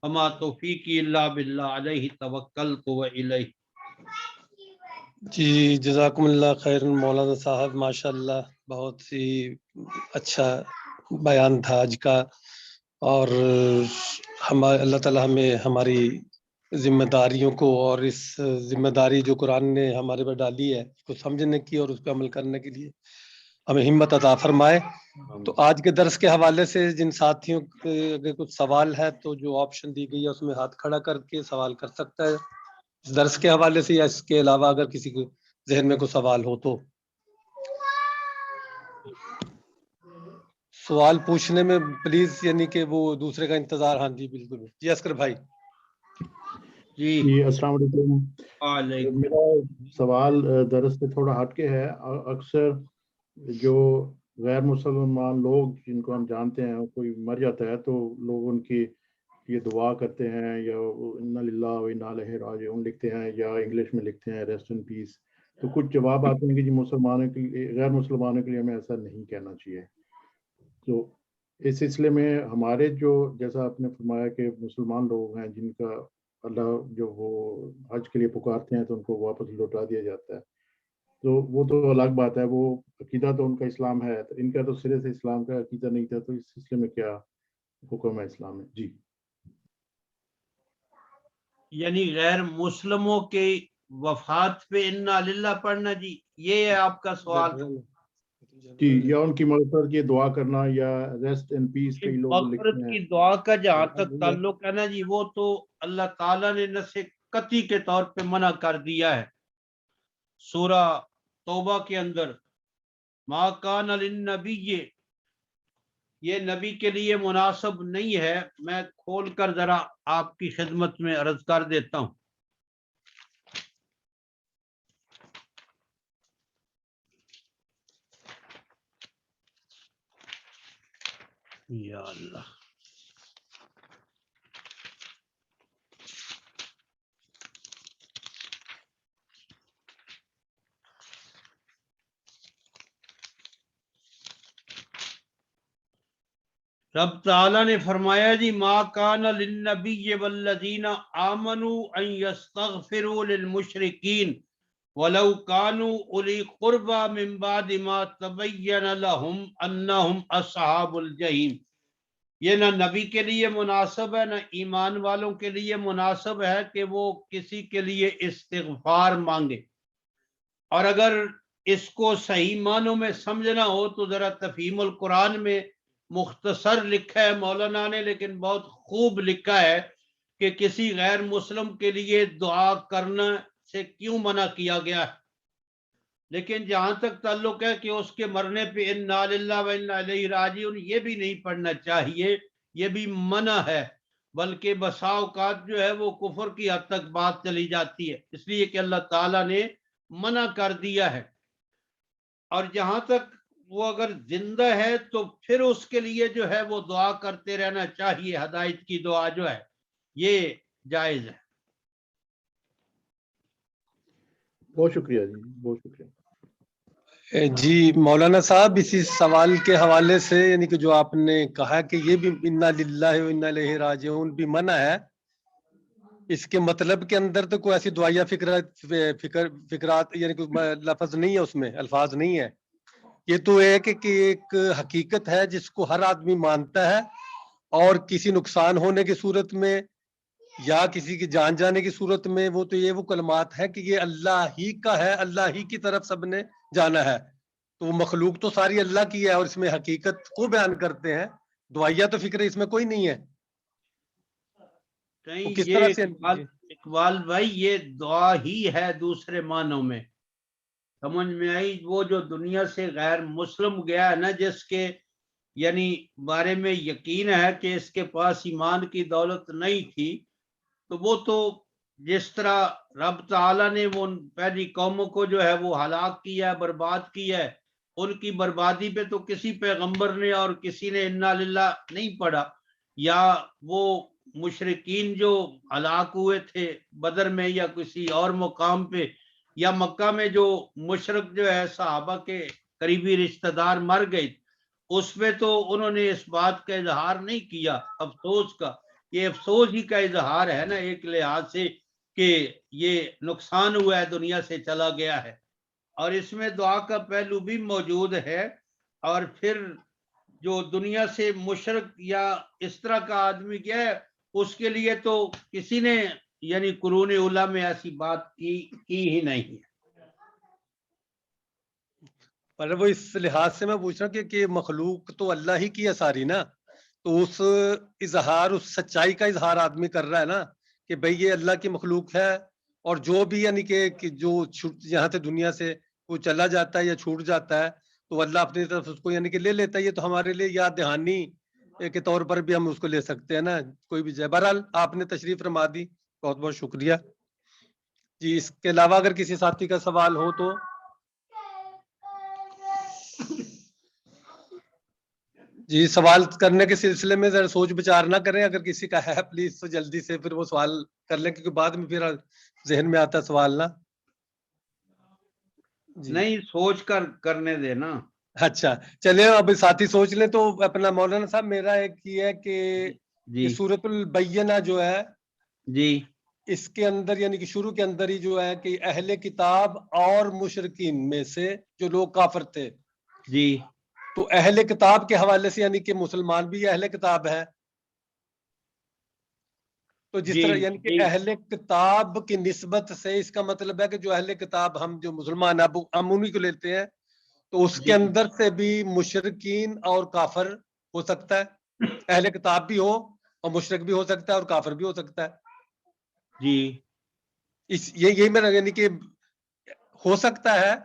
وما توفیقی الا باللہ علیہ توکلت و الیہ. جی جزاکم اللہ خیر مولانا صاحب، ماشاء اللہ بہت ہی اچھا بیان تھا آج کا، اور اللہ تعالیٰ ہمیں ہماری ذمہ داریوں کو اور اس ذمہ داری جو قرآن نے ہمارے پر ڈالی ہے اس کو سمجھنے کی اور اس پہ عمل کرنے کے لیے ہمیں ہمت عطا فرمائے. تو آج کے درس کے حوالے سے جن ساتھیوں کے اگر کچھ سوال ہے تو جو آپشن دی گئی ہے اس میں ہاتھ کھڑا کر کے سوال کر سکتا ہے اس درس کے حوالے سے، یا اس کے علاوہ اگر کسی کے ذہن میں کوئی سوال ہو تو. سوال پوچھنے میں پلیز یعنی کہ وہ دوسرے کا انتظار. ہاں جی بالکل جی اسکر بھائی. جی السلام علیکم. علیکم. میرا سوال درس سے تھوڑا ہٹ کے ہے. اکثر جو غیر مسلمان لوگ جن کو ہم جانتے ہیں کوئی مر جاتا ہے تو لوگ ان کی یہ دعا کرتے ہیں یا انا للہ و انا الیہ راجعون لکھتے ہیں یا انگلش میں لکھتے ہیں ریسٹ ان پیس. تو کچھ جواب آتے ہیں کہ جی مسلمانوں کے لیے غیر مسلمانوں کے لیے ہمیں ایسا نہیں کہنا چاہیے. تو اس سلسلے میں ہمارے جو جیسا آپ نے فرمایا کہ مسلمان لوگ ہیں جن کا اللہ جو وہ حج کے لیے پکارتے ہیں تو ان کو واپس لوٹا دیا جاتا ہے، تو وہ تو الگ بات ہے، وہ عقیدہ تو ان کا اسلام ہے، تو ان کا تو سرے سے اسلام کا عقیدہ نہیں تھا. تو اس سلسلے میں کیا حکم ہے اسلام میں؟ جی یعنی غیر مسلموں کے وفات پہ انا للہ پڑھنا، جی یہ ہے آپ کا سوال؟ جی، یا ان کی مغفرت کی دعا کرنا یا ریسٹ ان پیس کئی لوگ مغفرت لکھتے ہیں. کی دعا کا جہاں تک تعلق ہے نا جی، وہ تو اللہ تعالیٰ نے نص قطعی کے طور پہ منع کر دیا ہے. سورہ توبہ کے اندر ما کان للنبی، یہ نبی کے لیے مناسب نہیں ہے. میں کھول کر ذرا آپ کی خدمت میں عرض کر دیتا ہوں. یا اللہ، رب تعالیٰ نے فرمایا جی ما کان للنبی والذین آمنوا ان یستغفروا للمشرکین ولو کانوا اولی قربا من بعد ما تبین لهم انہم اصحاب الجحیم. یہ نہ نبی کے لیے مناسب ہے نہ ایمان والوں کے لیے مناسب ہے کہ وہ کسی کے لیے استغفار مانگے. اور اگر اس کو صحیح معنوں میں سمجھنا ہو تو ذرا تفہیم القرآن میں مختصر لکھا ہے مولانا نے، لیکن بہت خوب لکھا ہے کہ کسی غیر مسلم کے لیے دعا کرنا سے کیوں منع کیا گیا ہے. لیکن جہاں تک تعلق ہے کہ اس کے مرنے پہ انا للہ و انا الیہ راجعون، یہ بھی نہیں پڑھنا چاہیے، یہ بھی منع ہے. بلکہ بسا اوقات جو ہے وہ کفر کی حد تک بات چلی جاتی ہے، اس لیے کہ اللہ تعالیٰ نے منع کر دیا ہے. اور جہاں تک وہ اگر زندہ ہے تو پھر اس کے لیے جو ہے وہ دعا کرتے رہنا چاہیے. ہدایت کی دعا جو ہے یہ جائز ہے. بہت شکریہ جی، بہت شکریہ. جی مولانا صاحب اسی سوال کے حوالے سے یعنی کہ جو آپ نے کہا کہ یہ بھی انا للہ و انا الیہ راجعون بھی منع ہے، اس کے مطلب کے اندر تو کوئی ایسی دعائیہ فکرات یعنی کوئی لفظ نہیں ہے، اس میں الفاظ نہیں ہے. یہ تو ایک ایک حقیقت ہے جس کو ہر آدمی مانتا ہے، اور کسی نقصان ہونے کی صورت میں یا کسی کی جان جانے کی صورت میں وہ تو یہ وہ کلمات ہے کہ یہ اللہ ہی کا ہے، اللہ ہی کی طرف سب نے جانا ہے. تو وہ مخلوق تو ساری اللہ کی ہے اور اس میں حقیقت کو بیان کرتے ہیں. دعائیہ تو فکر اس میں کوئی نہیں ہے. وہ کس طرح سے اقبال بھائی یہ دعا ہی ہے دوسرے معنوں میں، سمجھ میں آئی؟ وہ جو دنیا سے غیر مسلم گیا ہے نا، جس کے یعنی بارے میں یقین ہے کہ اس کے پاس ایمان کی دولت نہیں تھی، تو وہ تو جس طرح رب تعالیٰ نے وہ پہلی قوموں کو جو ہے وہ ہلاک کیا، برباد کیا ہے، ان کی بربادی پہ تو کسی پیغمبر نے اور کسی نے انا للہ نہیں پڑھا. یا وہ مشرکین جو ہلاک ہوئے تھے بدر میں یا کسی اور مقام پہ، یا مکہ میں جو مشرک جو ہے صحابہ کے قریبی رشتہ دار مر گئے اس میں تو انہوں نے اس بات کا اظہار نہیں کیا افسوس کا. یہ افسوس ہی کا اظہار ہے نا ایک لحاظ سے کہ یہ نقصان ہوا ہے دنیا سے چلا گیا ہے, اور اس میں دعا کا پہلو بھی موجود ہے. اور پھر جو دنیا سے مشرک یا اس طرح کا آدمی گیا ہے اس کے لیے تو کسی نے یعنی قرون اولیٰ میں ایسی بات کی ہی نہیں ہے. پر وہ اس لحاظ سے میں پوچھ رہا ہوں کہ مخلوق تو اللہ ہی کی ہے ساری نا, تو اس اظہار اس سچائی کا اظہار آدمی کر رہا ہے نا کہ بھئی یہ اللہ کی مخلوق ہے, اور جو بھی یعنی کہ جو یہاں سے دنیا سے وہ چلا جاتا ہے یا چھوٹ جاتا ہے تو اللہ اپنی طرف اس کو یعنی کہ لے لیتا ہے. یہ تو ہمارے لیے یاد دہانی کے طور پر بھی ہم اس کو لے سکتے ہیں نا, کوئی بھی جائے. بہرحال آپ نے تشریف فرما دی, بہت بہت شکریہ جی. اس کے علاوہ اگر کسی ساتھی کا سوال ہو تو جی سوال کرنے کے سلسلے میں ذرا سوچ بچار نہ کریں, اگر کسی کا ہے پلیز تو جلدی سے پھر وہ سوال کر لیں, کیونکہ بعد میں پھر ذہن میں آتا سوال نا جی. نہیں سوچ کر کرنے دینا. اچھا چلیں اب ساتھی سوچ لیں. تو اپنا مولانا صاحب میرا ایک یہ ہے کہ جی سورۃ البینہ جو ہے جی اس کے اندر یعنی کہ شروع کے اندر ہی جو ہے کہ اہل کتاب اور مشرکین میں سے جو لوگ کافر تھے جی تو اہل کتاب کے حوالے سے یعنی کہ مسلمان بھی اہل کتاب ہے, تو جس جی طرح یعنی کہ جی اہل کتاب کی نسبت سے اس کا مطلب ہے کہ جو اہل کتاب ہم جو مسلمان ہم انہی کو لیتے ہیں, تو اس کے جی اندر سے بھی مشرکین اور کافر ہو سکتا ہے, اہل کتاب بھی ہو اور مشرک بھی ہو سکتا ہے اور کافر بھی ہو سکتا ہے. جی یہی میرا یعنی کہ ہو سکتا ہے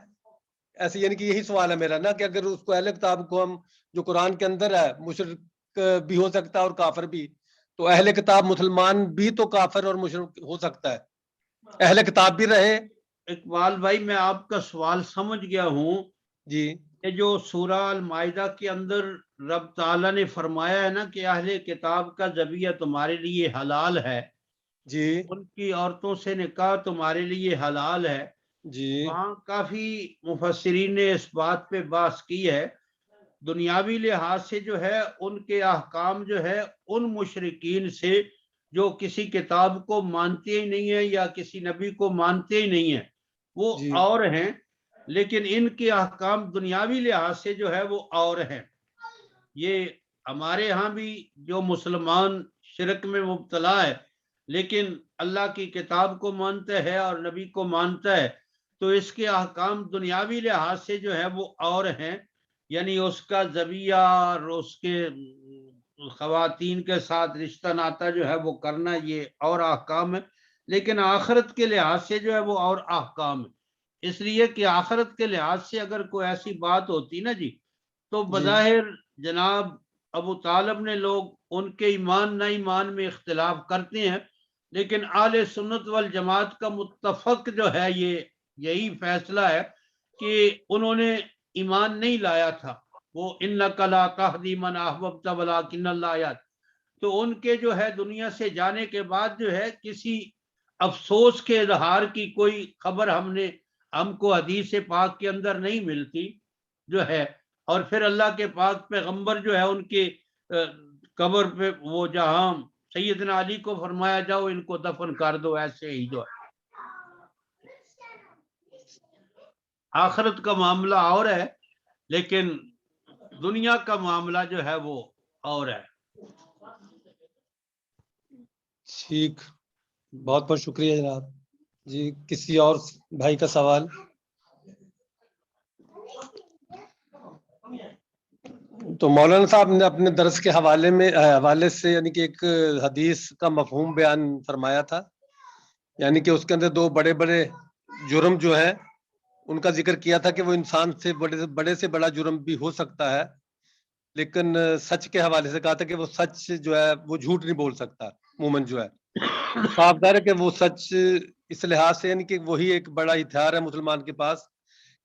ایسے, یعنی کہ یہی سوال ہے میرا نا کہ اگر اس کو اہل کتاب کو ہم جو قرآن کے اندر ہے مشرک بھی ہو سکتا ہے اور کافر بھی, تو اہل کتاب مسلمان بھی تو کافر اور مشرک ہو سکتا ہے, اہل کتاب بھی رہے. اقبال بھائی میں آپ کا سوال سمجھ گیا ہوں. جی یہ جو سورہ المائدہ کے اندر رب تعالیٰ نے فرمایا ہے نا کہ اہل کتاب کا ذبیحہ تمہارے لیے حلال ہے, جی ان کی عورتوں سے نکاح تمہارے لیے حلال ہے, جی وہاں کافی مفسرین نے اس بات پہ بحث کی ہے. دنیاوی لحاظ سے جو ہے ان کے احکام جو ہے ان مشرکین سے جو کسی کتاب کو مانتے ہی نہیں ہیں یا کسی نبی کو مانتے ہی نہیں ہیں وہ جی اور ہیں, لیکن ان کے احکام دنیاوی لحاظ سے جو ہے وہ اور ہیں. یہ ہمارے ہاں بھی جو مسلمان شرک میں مبتلا ہے لیکن اللہ کی کتاب کو مانتا ہے اور نبی کو مانتا ہے, تو اس کے احکام دنیاوی لحاظ سے جو ہے وہ اور ہیں. یعنی اس کا ذبیحہ اور اس کے خواتین کے ساتھ رشتہ ناتا جو ہے وہ کرنا یہ اور احکام ہے, لیکن آخرت کے لحاظ سے جو ہے وہ اور احکام ہے. اس لیے کہ آخرت کے لحاظ سے اگر کوئی ایسی بات ہوتی نا جی تو بظاہر جناب ابو طالب نے لوگ ان کے ایمان نہ ایمان میں اختلاف کرتے ہیں, لیکن اہل سنت والجماعت کا متفق جو ہے یہ یہی فیصلہ ہے کہ انہوں نے ایمان نہیں لایا تھا. وہ اِنَّکَ لَا تَهْدِی مَنْ أَحْبَبْتَ وَلَٰكِنَّ اللَّهَ یہدی, تو ان کے جو ہے دنیا سے جانے کے بعد جو ہے کسی افسوس کے اظہار کی کوئی خبر ہم کو حدیث پاک کے اندر نہیں ملتی جو ہے. اور پھر اللہ کے پاک پیغمبر جو ہے ان کے قبر پہ وہ جہاں سیدنا علی کو فرمایا جاؤ ان کو دفن کر دو, ایسے ہی جو ہے آخرت کا معاملہ اور ہے لیکن دنیا کا معاملہ جو ہے وہ اور ہے. ٹھیک, بہت بہت شکریہ جناب جی. کسی اور بھائی کا سوال؟ تو مولانا صاحب نے اپنے درس کے حوالے سے یعنی کہ ایک حدیث کا مفہوم بیان فرمایا تھا, یعنی کہ اس کے اندر دو بڑے بڑے جرم جو ہیں ان کا ذکر کیا تھا کہ وہ انسان سے بڑے سے بڑا جرم بھی ہو سکتا ہے, لیکن سچ کے حوالے سے کہا تھا کہ وہ سچ جو ہے وہ جھوٹ نہیں بول سکتا مومن جو ہے. صاف ظاہر ہے کہ وہ سچ اس لحاظ سے یعنی کہ وہی ایک بڑا ہتھیار ہے مسلمان کے پاس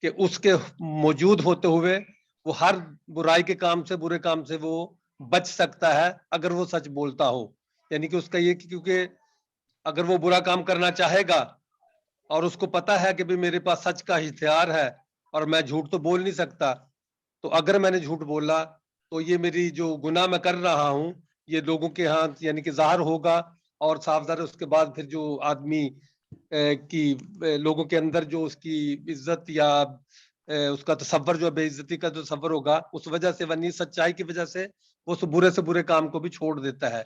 کہ اس کے موجود ہوتے ہوئے وہ ہر برائی کے کام سے برے کام سے وہ بچ سکتا ہے اگر وہ سچ بولتا ہو. یعنی کہ اس کا یہ کہ کیونکہ اگر وہ برا کام کرنا چاہے گا اور اس کو پتا ہے کہ بھی میرے پاس سچ کا اشتہار ہے اور میں جھوٹ تو بول نہیں سکتا، تو اگر میں نے جھوٹ بولا تو یہ میری جو گناہ میں کر رہا ہوں یہ لوگوں کے ہاں یعنی کہ ظاہر ہوگا، اور صاف ظاہر اس کے بعد پھر جو آدمی کی لوگوں کے اندر جو اس کی عزت یا اس کا تصور جو بے عزتی کا تصور ہوگا، اس وجہ سے ونی سچائی کی وجہ سے وہ برے سے برے کام کو بھی چھوڑ دیتا ہے.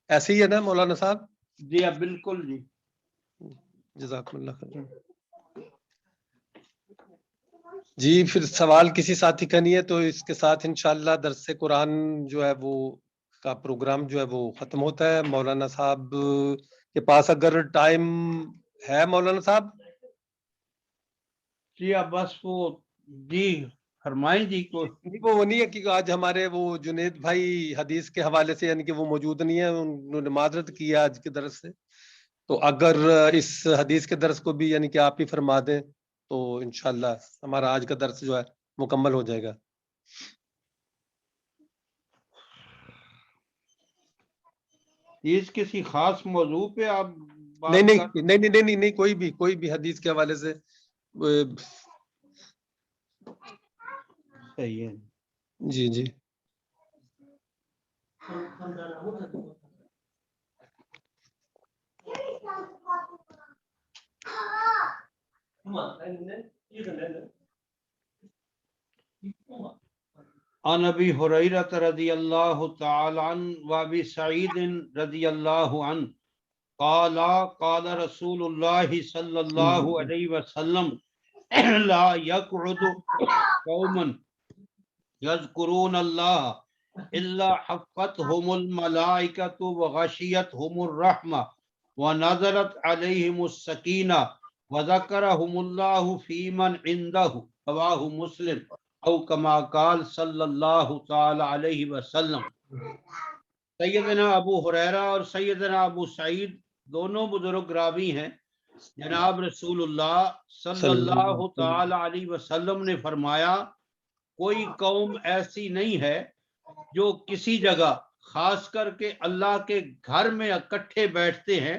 ایسے ہی ہے نا مولانا صاحب؟ جی اب بالکل جی. جزاکم اللہ خیر. جی پھر سوال کسی ساتھی کا نہیں ہے تو اس کے ساتھ انشاءاللہ درس قرآن جو ہے وہ کا پروگرام جو ہے وہ ختم ہوتا ہے. مولانا صاحب کے پاس اگر ٹائم ہے مولانا صاحب؟ جی اب بس وہ جی فرمائیں جی کو. وہ نہیں ہے کہ آج ہمارے وہ جنید بھائی حدیث کے حوالے سے یعنی کہ وہ موجود نہیں ہے، انہوں نے معذرت کیا آج کے درس سے، تو اگر اس حدیث کے درس کو بھی یعنی کہ آپ ہی فرما دیں تو انشاءاللہ ہمارا آج کا درس جو ہے مکمل ہو جائے گا. اس کسی خاص موضوع پہ آپ نہیں کوئی بھی حدیث کے حوالے سے. صحیح ہے. جی جی عن ابی ہریرہ رضی اللہ تعالی عنہ و ابی سعید رضی اللہ عنہ قال قال رسول اللہ صلی اللہ علیہ وسلم لا يقعد قوم يذكرون الله الا حفتهم الملائكة وغشيتهم الرحمة ونزلت عليهم السكينة وذكرهم الله في من عنده. رواه مسلم او کما قال صلی اللہ تعالی علیہ وسلم. سیدنا ابو ہریرہ اور سیدنا ابو سعید دونوں بزرگ راوی ہیں. جناب رسول اللہ صلی اللہ تعالی علیہ وسلم نے فرمایا کوئی قوم ایسی نہیں ہے جو کسی جگہ خاص کر کے اللہ کے گھر میں اکٹھے بیٹھتے ہیں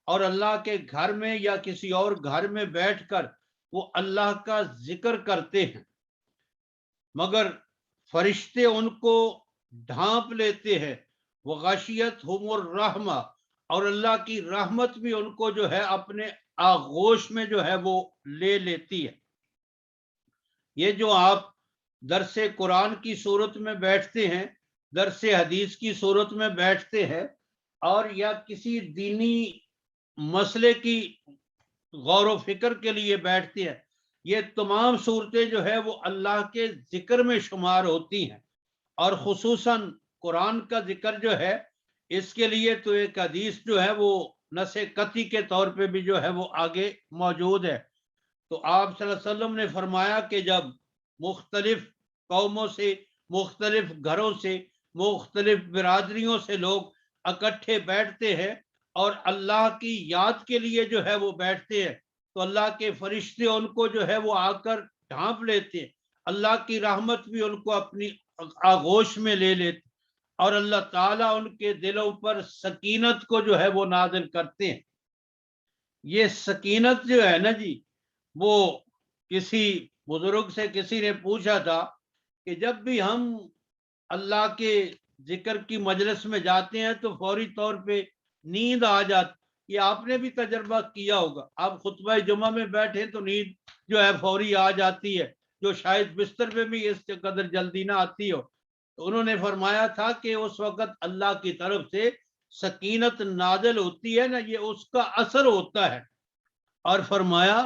اور اللہ کے گھر میں یا کسی اور گھر میں بیٹھ کر وہ اللہ کا ذکر کرتے ہیں مگر فرشتے ان کو ڈھانپ لیتے ہیں. وہ غشیتہم الرحمہ، اور اللہ کی رحمت بھی ان کو جو ہے اپنے آغوش میں جو ہے وہ لے لیتی ہے. یہ جو آپ درس قرآن کی صورت میں بیٹھتے ہیں، درس حدیث کی صورت میں بیٹھتے ہیں اور یا کسی دینی مسئلے کی غور و فکر کے لیے بیٹھتے ہیں، یہ تمام صورتیں جو ہے وہ اللہ کے ذکر میں شمار ہوتی ہیں. اور خصوصاً قرآن کا ذکر جو ہے اس کے لیے تو ایک حدیث جو ہے وہ نص قطعی کے طور پہ بھی جو ہے وہ آگے موجود ہے. تو آپ صلی اللہ علیہ وسلم نے فرمایا کہ جب مختلف قوموں سے، مختلف گھروں سے، مختلف برادریوں سے لوگ اکٹھے بیٹھتے ہیں اور اللہ کی یاد کے لیے جو ہے وہ بیٹھتے ہیں تو اللہ کے فرشتے ان کو جو ہے وہ آ کر ڈھانپ لیتے ہیں. اللہ کی رحمت بھی ان کو اپنی آغوش میں لے لیتے اور اللہ تعالیٰ ان کے دلوں پر سکینت کو جو ہے وہ نازل کرتے ہیں. یہ سکینت جو ہے نا جی، وہ کسی بزرگ سے کسی نے پوچھا تھا کہ جب بھی ہم اللہ کے ذکر کی مجلس میں جاتے ہیں تو فوری طور پہ نیند آ جاتی. یہ آپ نے بھی تجربہ کیا ہوگا، آپ خطبہ جمعہ میں بیٹھے تو نیند جو ہے فوری آ جاتی ہے، جو شاید بستر پہ بھی اس قدر جلدی نہ آتی ہو. تو انہوں نے فرمایا تھا کہ اس وقت اللہ کی طرف سے سکینت نازل ہوتی ہے نا، یہ اس کا اثر ہوتا ہے. اور فرمایا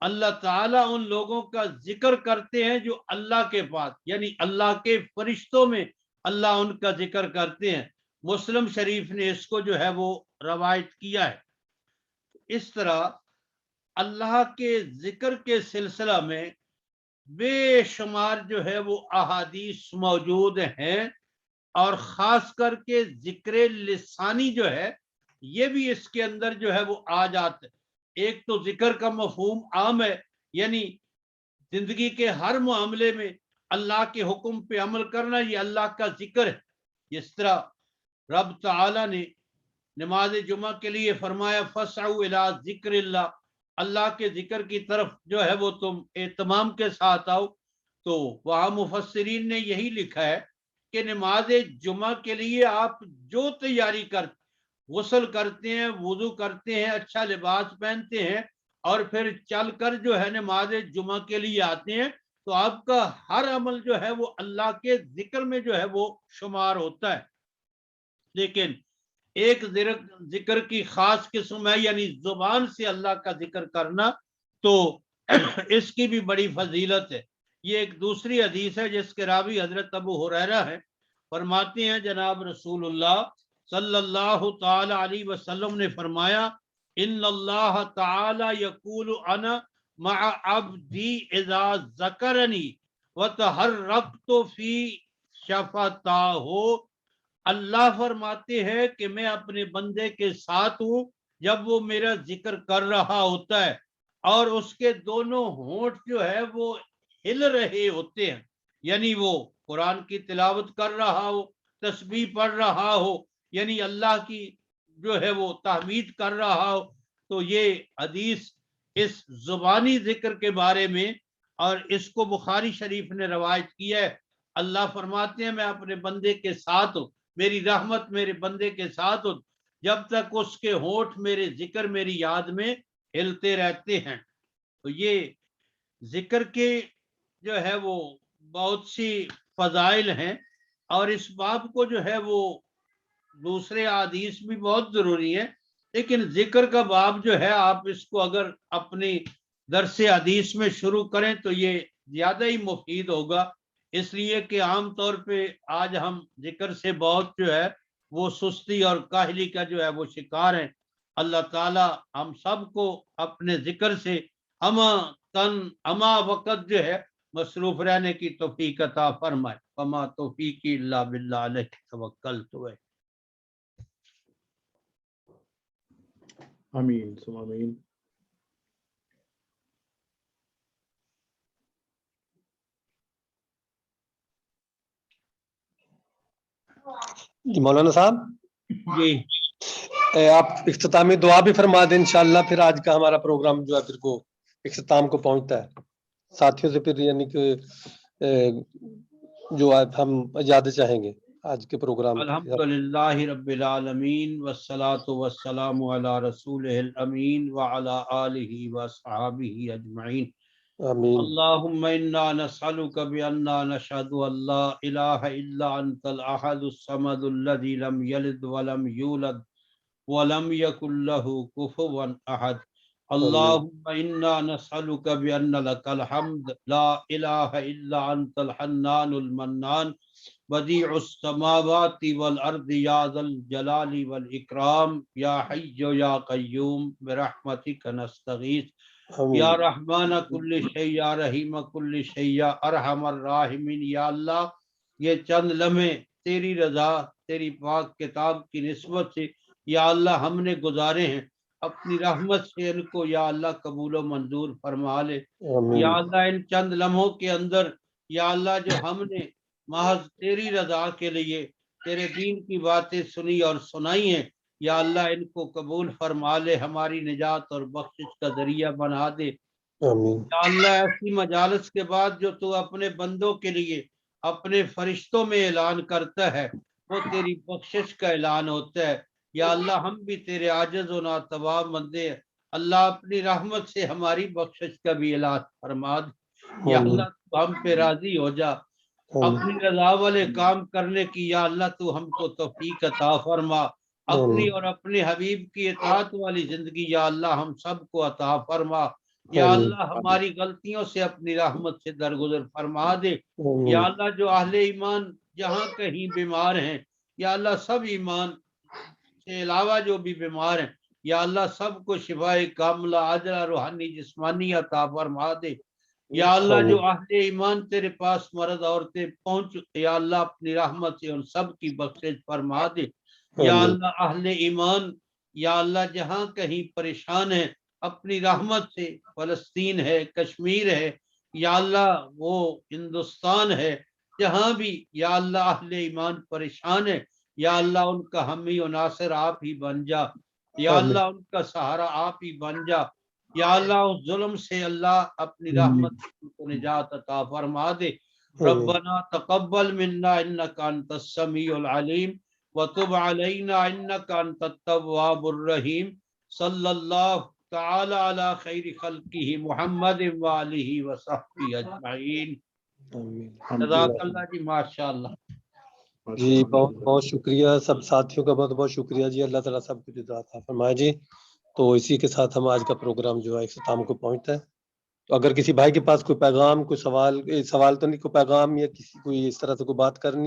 اللہ تعالیٰ ان لوگوں کا ذکر کرتے ہیں جو اللہ کے پاس یعنی اللہ کے فرشتوں میں اللہ ان کا ذکر کرتے ہیں. مسلم شریف نے اس کو جو ہے وہ روایت کیا ہے. اس طرح اللہ کے ذکر کے سلسلہ میں بے شمار جو ہے وہ احادیث موجود ہیں اور خاص کر کے ذکر لسانی جو ہے یہ بھی اس کے اندر جو ہے وہ آ جاتا ہے. ایک تو ذکر کا مفہوم عام ہے، یعنی زندگی کے ہر معاملے میں اللہ کے حکم پہ عمل کرنا یہ اللہ کا ذکر ہے. جس طرح رب تعالی نے نماز جمعہ کے لیے فرمایا فَاسْعَوْا إِلَىٰ ذِكْرِ اللَّهِ، اللہ کے ذکر کی طرف جو ہے وہ تم اہتمام کے ساتھ آؤ. تو وہاں مفسرین نے یہی لکھا ہے کہ نماز جمعہ کے لیے آپ جو تیاری غسل کرتے ہیں، وضو کرتے ہیں، اچھا لباس پہنتے ہیں اور پھر چل کر جو ہے نماز جمعہ کے لیے آتے ہیں، تو آپ کا ہر عمل جو ہے وہ اللہ کے ذکر میں جو ہے وہ شمار ہوتا ہے. لیکن ایک ذکر کی خاص قسم ہے، یعنی زبان سے اللہ کا ذکر کرنا، تو اس کی بھی بڑی فضیلت ہے. یہ ایک دوسری حدیث ہے جس کے راوی حضرت ابو ہریرہ ہے. فرماتے ہیں جناب رسول اللہ صلی اللہ تعالی علیہ وسلم نے فرمایا، ان اللہ تعالی یقول انا مع عبدی اذا ذکرنی وتحرکت فی شفتاہ. اللہ فرماتے ہیں کہ میں اپنے بندے کے ساتھ ہوں جب وہ میرا ذکر کر رہا ہوتا ہے اور اس کے دونوں ہونٹ جو ہے وہ ہل رہے ہوتے ہیں، یعنی وہ قرآن کی تلاوت کر رہا ہو، تسبیح پڑھ رہا ہو، یعنی اللہ کی جو ہے وہ تحمید کر رہا ہو. تو یہ حدیث اس زبانی ذکر کے بارے میں، اور اس کو بخاری شریف نے روایت کی ہے. اللہ فرماتے ہیں میں اپنے بندے کے ساتھ ہوں، میری رحمت میرے بندے کے ساتھ ہو جب تک اس کے ہونٹ میرے ذکر میری یاد میں ہلتے رہتے ہیں. تو یہ ذکر کے جو ہے وہ بہت سی فضائل ہیں، اور اس باب کو جو ہے وہ دوسرے حدیث بھی بہت ضروری ہے، لیکن ذکر کا باب جو ہے آپ اس کو اگر اپنی درس حدیث میں شروع کریں تو یہ زیادہ ہی مفید ہوگا. اس لیے کہ عام طور پہ آج ہم ذکر سے بہت جو ہے وہ سستی اور کاہلی کا جو ہے وہ شکار ہیں. اللہ تعالی ہم سب کو اپنے ذکر سے ہما وقت جو ہے مصروف رہنے کی توفیق عطا فرمائے. وما توفیقی الا باللہ علیہ توکلت. آمین ثم آمین. جی مولانا صاحب جی آپ اختتامی دعا بھی فرما دیں انشاءاللہ، پھر آج کا ہمارا پروگرام جو ہے پھر کو اختتام کو پہنچتا ہے. ساتھیوں سے پھر یعنی کہ جو ہم اجازت چاہیں گے آج کے پروگرام. الحمدللہ رب العالمین والصلاة والسلام علی رسولہ الامین وعلی آلہ وصحابہ اجمعین. آمین. اللہم انا نسألک بأننا نشہد ان لا الہ الا انت الاحد الصمد الذی لم یلد ولم یولد ولم یکن لہ کفوا احد. اللہم انا نسألک بأن لک الحمد لا الہ الا انت الحنان المنان بدیع السماوات والارض یا ذا الجلال والاکرام یا حی یا قیوم برحمتک نستغیث. یا رحمان کل شیء یا رحیم کل شیء یا ارحم الراحمین. یا اللہ یہ چند لمحے تیری رضا تیری پاک کتاب کی نسبت سے یا اللہ ہم نے گزارے ہیں، اپنی رحمت سے ان کو یا اللہ قبول و منظور فرما لے. یا اللہ ان چند لمحوں کے اندر یا اللہ جو ہم نے محض تیری رضا کے لیے تیرے دین کی باتیں سنی اور سنائی ہیں، یا اللہ ان کو قبول فرما لے، ہماری نجات اور بخشش کا ذریعہ بنا دے. یا اللہ ایسی مجالس کے بعد جو تو اپنے بندوں کے لیے اپنے فرشتوں میں اعلان کرتا ہے وہ تیری بخشش کا اعلان ہوتا ہے. یا اللہ ہم بھی تیرے عاجز و ناتوان بندے ہیں، اللہ اپنی رحمت سے ہماری بخشش کا بھی اعلان فرما دے. یا اللہ تو ہم پہ راضی ہو جا، اپنی رضا والے کام کرنے کی یا اللہ تو ہم کو توفیق عطا فرما. اپنی اور اپنے حبیب کی اطاعت والی زندگی یا اللہ ہم سب کو عطا فرما. یا اللہ ہماری غلطیوں سے اپنی رحمت سے درگزر فرما دے. یا اللہ جو اہل ایمان جہاں کہیں بیمار ہیں یا اللہ سب ایمان سے علاوہ جو بھی بیمار ہیں یا اللہ سب کو شفائے کاملہ عاجلہ روحانی جسمانی عطا فرما دے. یا اللہ جو اہل ایمان تیرے پاس مرد عورتیں پہنچ یا اللہ اپنی رحمت سے ان سب کی بخشش فرما دے. یا اللہ اہل ایمان یا اللہ جہاں کہیں پریشان ہیں اپنی رحمت سے، فلسطین ہے، کشمیر ہے یا اللہ وہ ہندوستان ہے، جہاں بھی یا اللہ اہل ایمان پریشان ہے یا اللہ ان کا حامی و ناصر آپ ہی بن جا. یا اللہ ان کا سہارا آپ ہی بن جا. یا اللہ اس ظلم سے اللہ اپنی رحمت کو نجات عطا فرما دے. ربنا تقبل منا انك انت السميع العليم وتب علينا انك انت التواب الرحيم. صلی اللہ تعالی علی خیر خلقہ محمد وآلہ وصحبہ اجمعین. جزاک اللہ جی. ماشاء اللہ جی بہت بہت شکریہ سب ساتھیوں کا، بہت بہت شکریہ جی. اللہ تعالیٰ سب کو جزا عطا فرمائے جی. تو اسی کے ساتھ ہم آج کا پروگرام جو ہے اختتام کو پہنچتا ہے. تو اگر کسی بھائی کے پاس کوئی پیغام، کوئی سوال تو نہیں، کوئی پیغام یا کسی کوئی اس طرح سے کوئی بات کرنی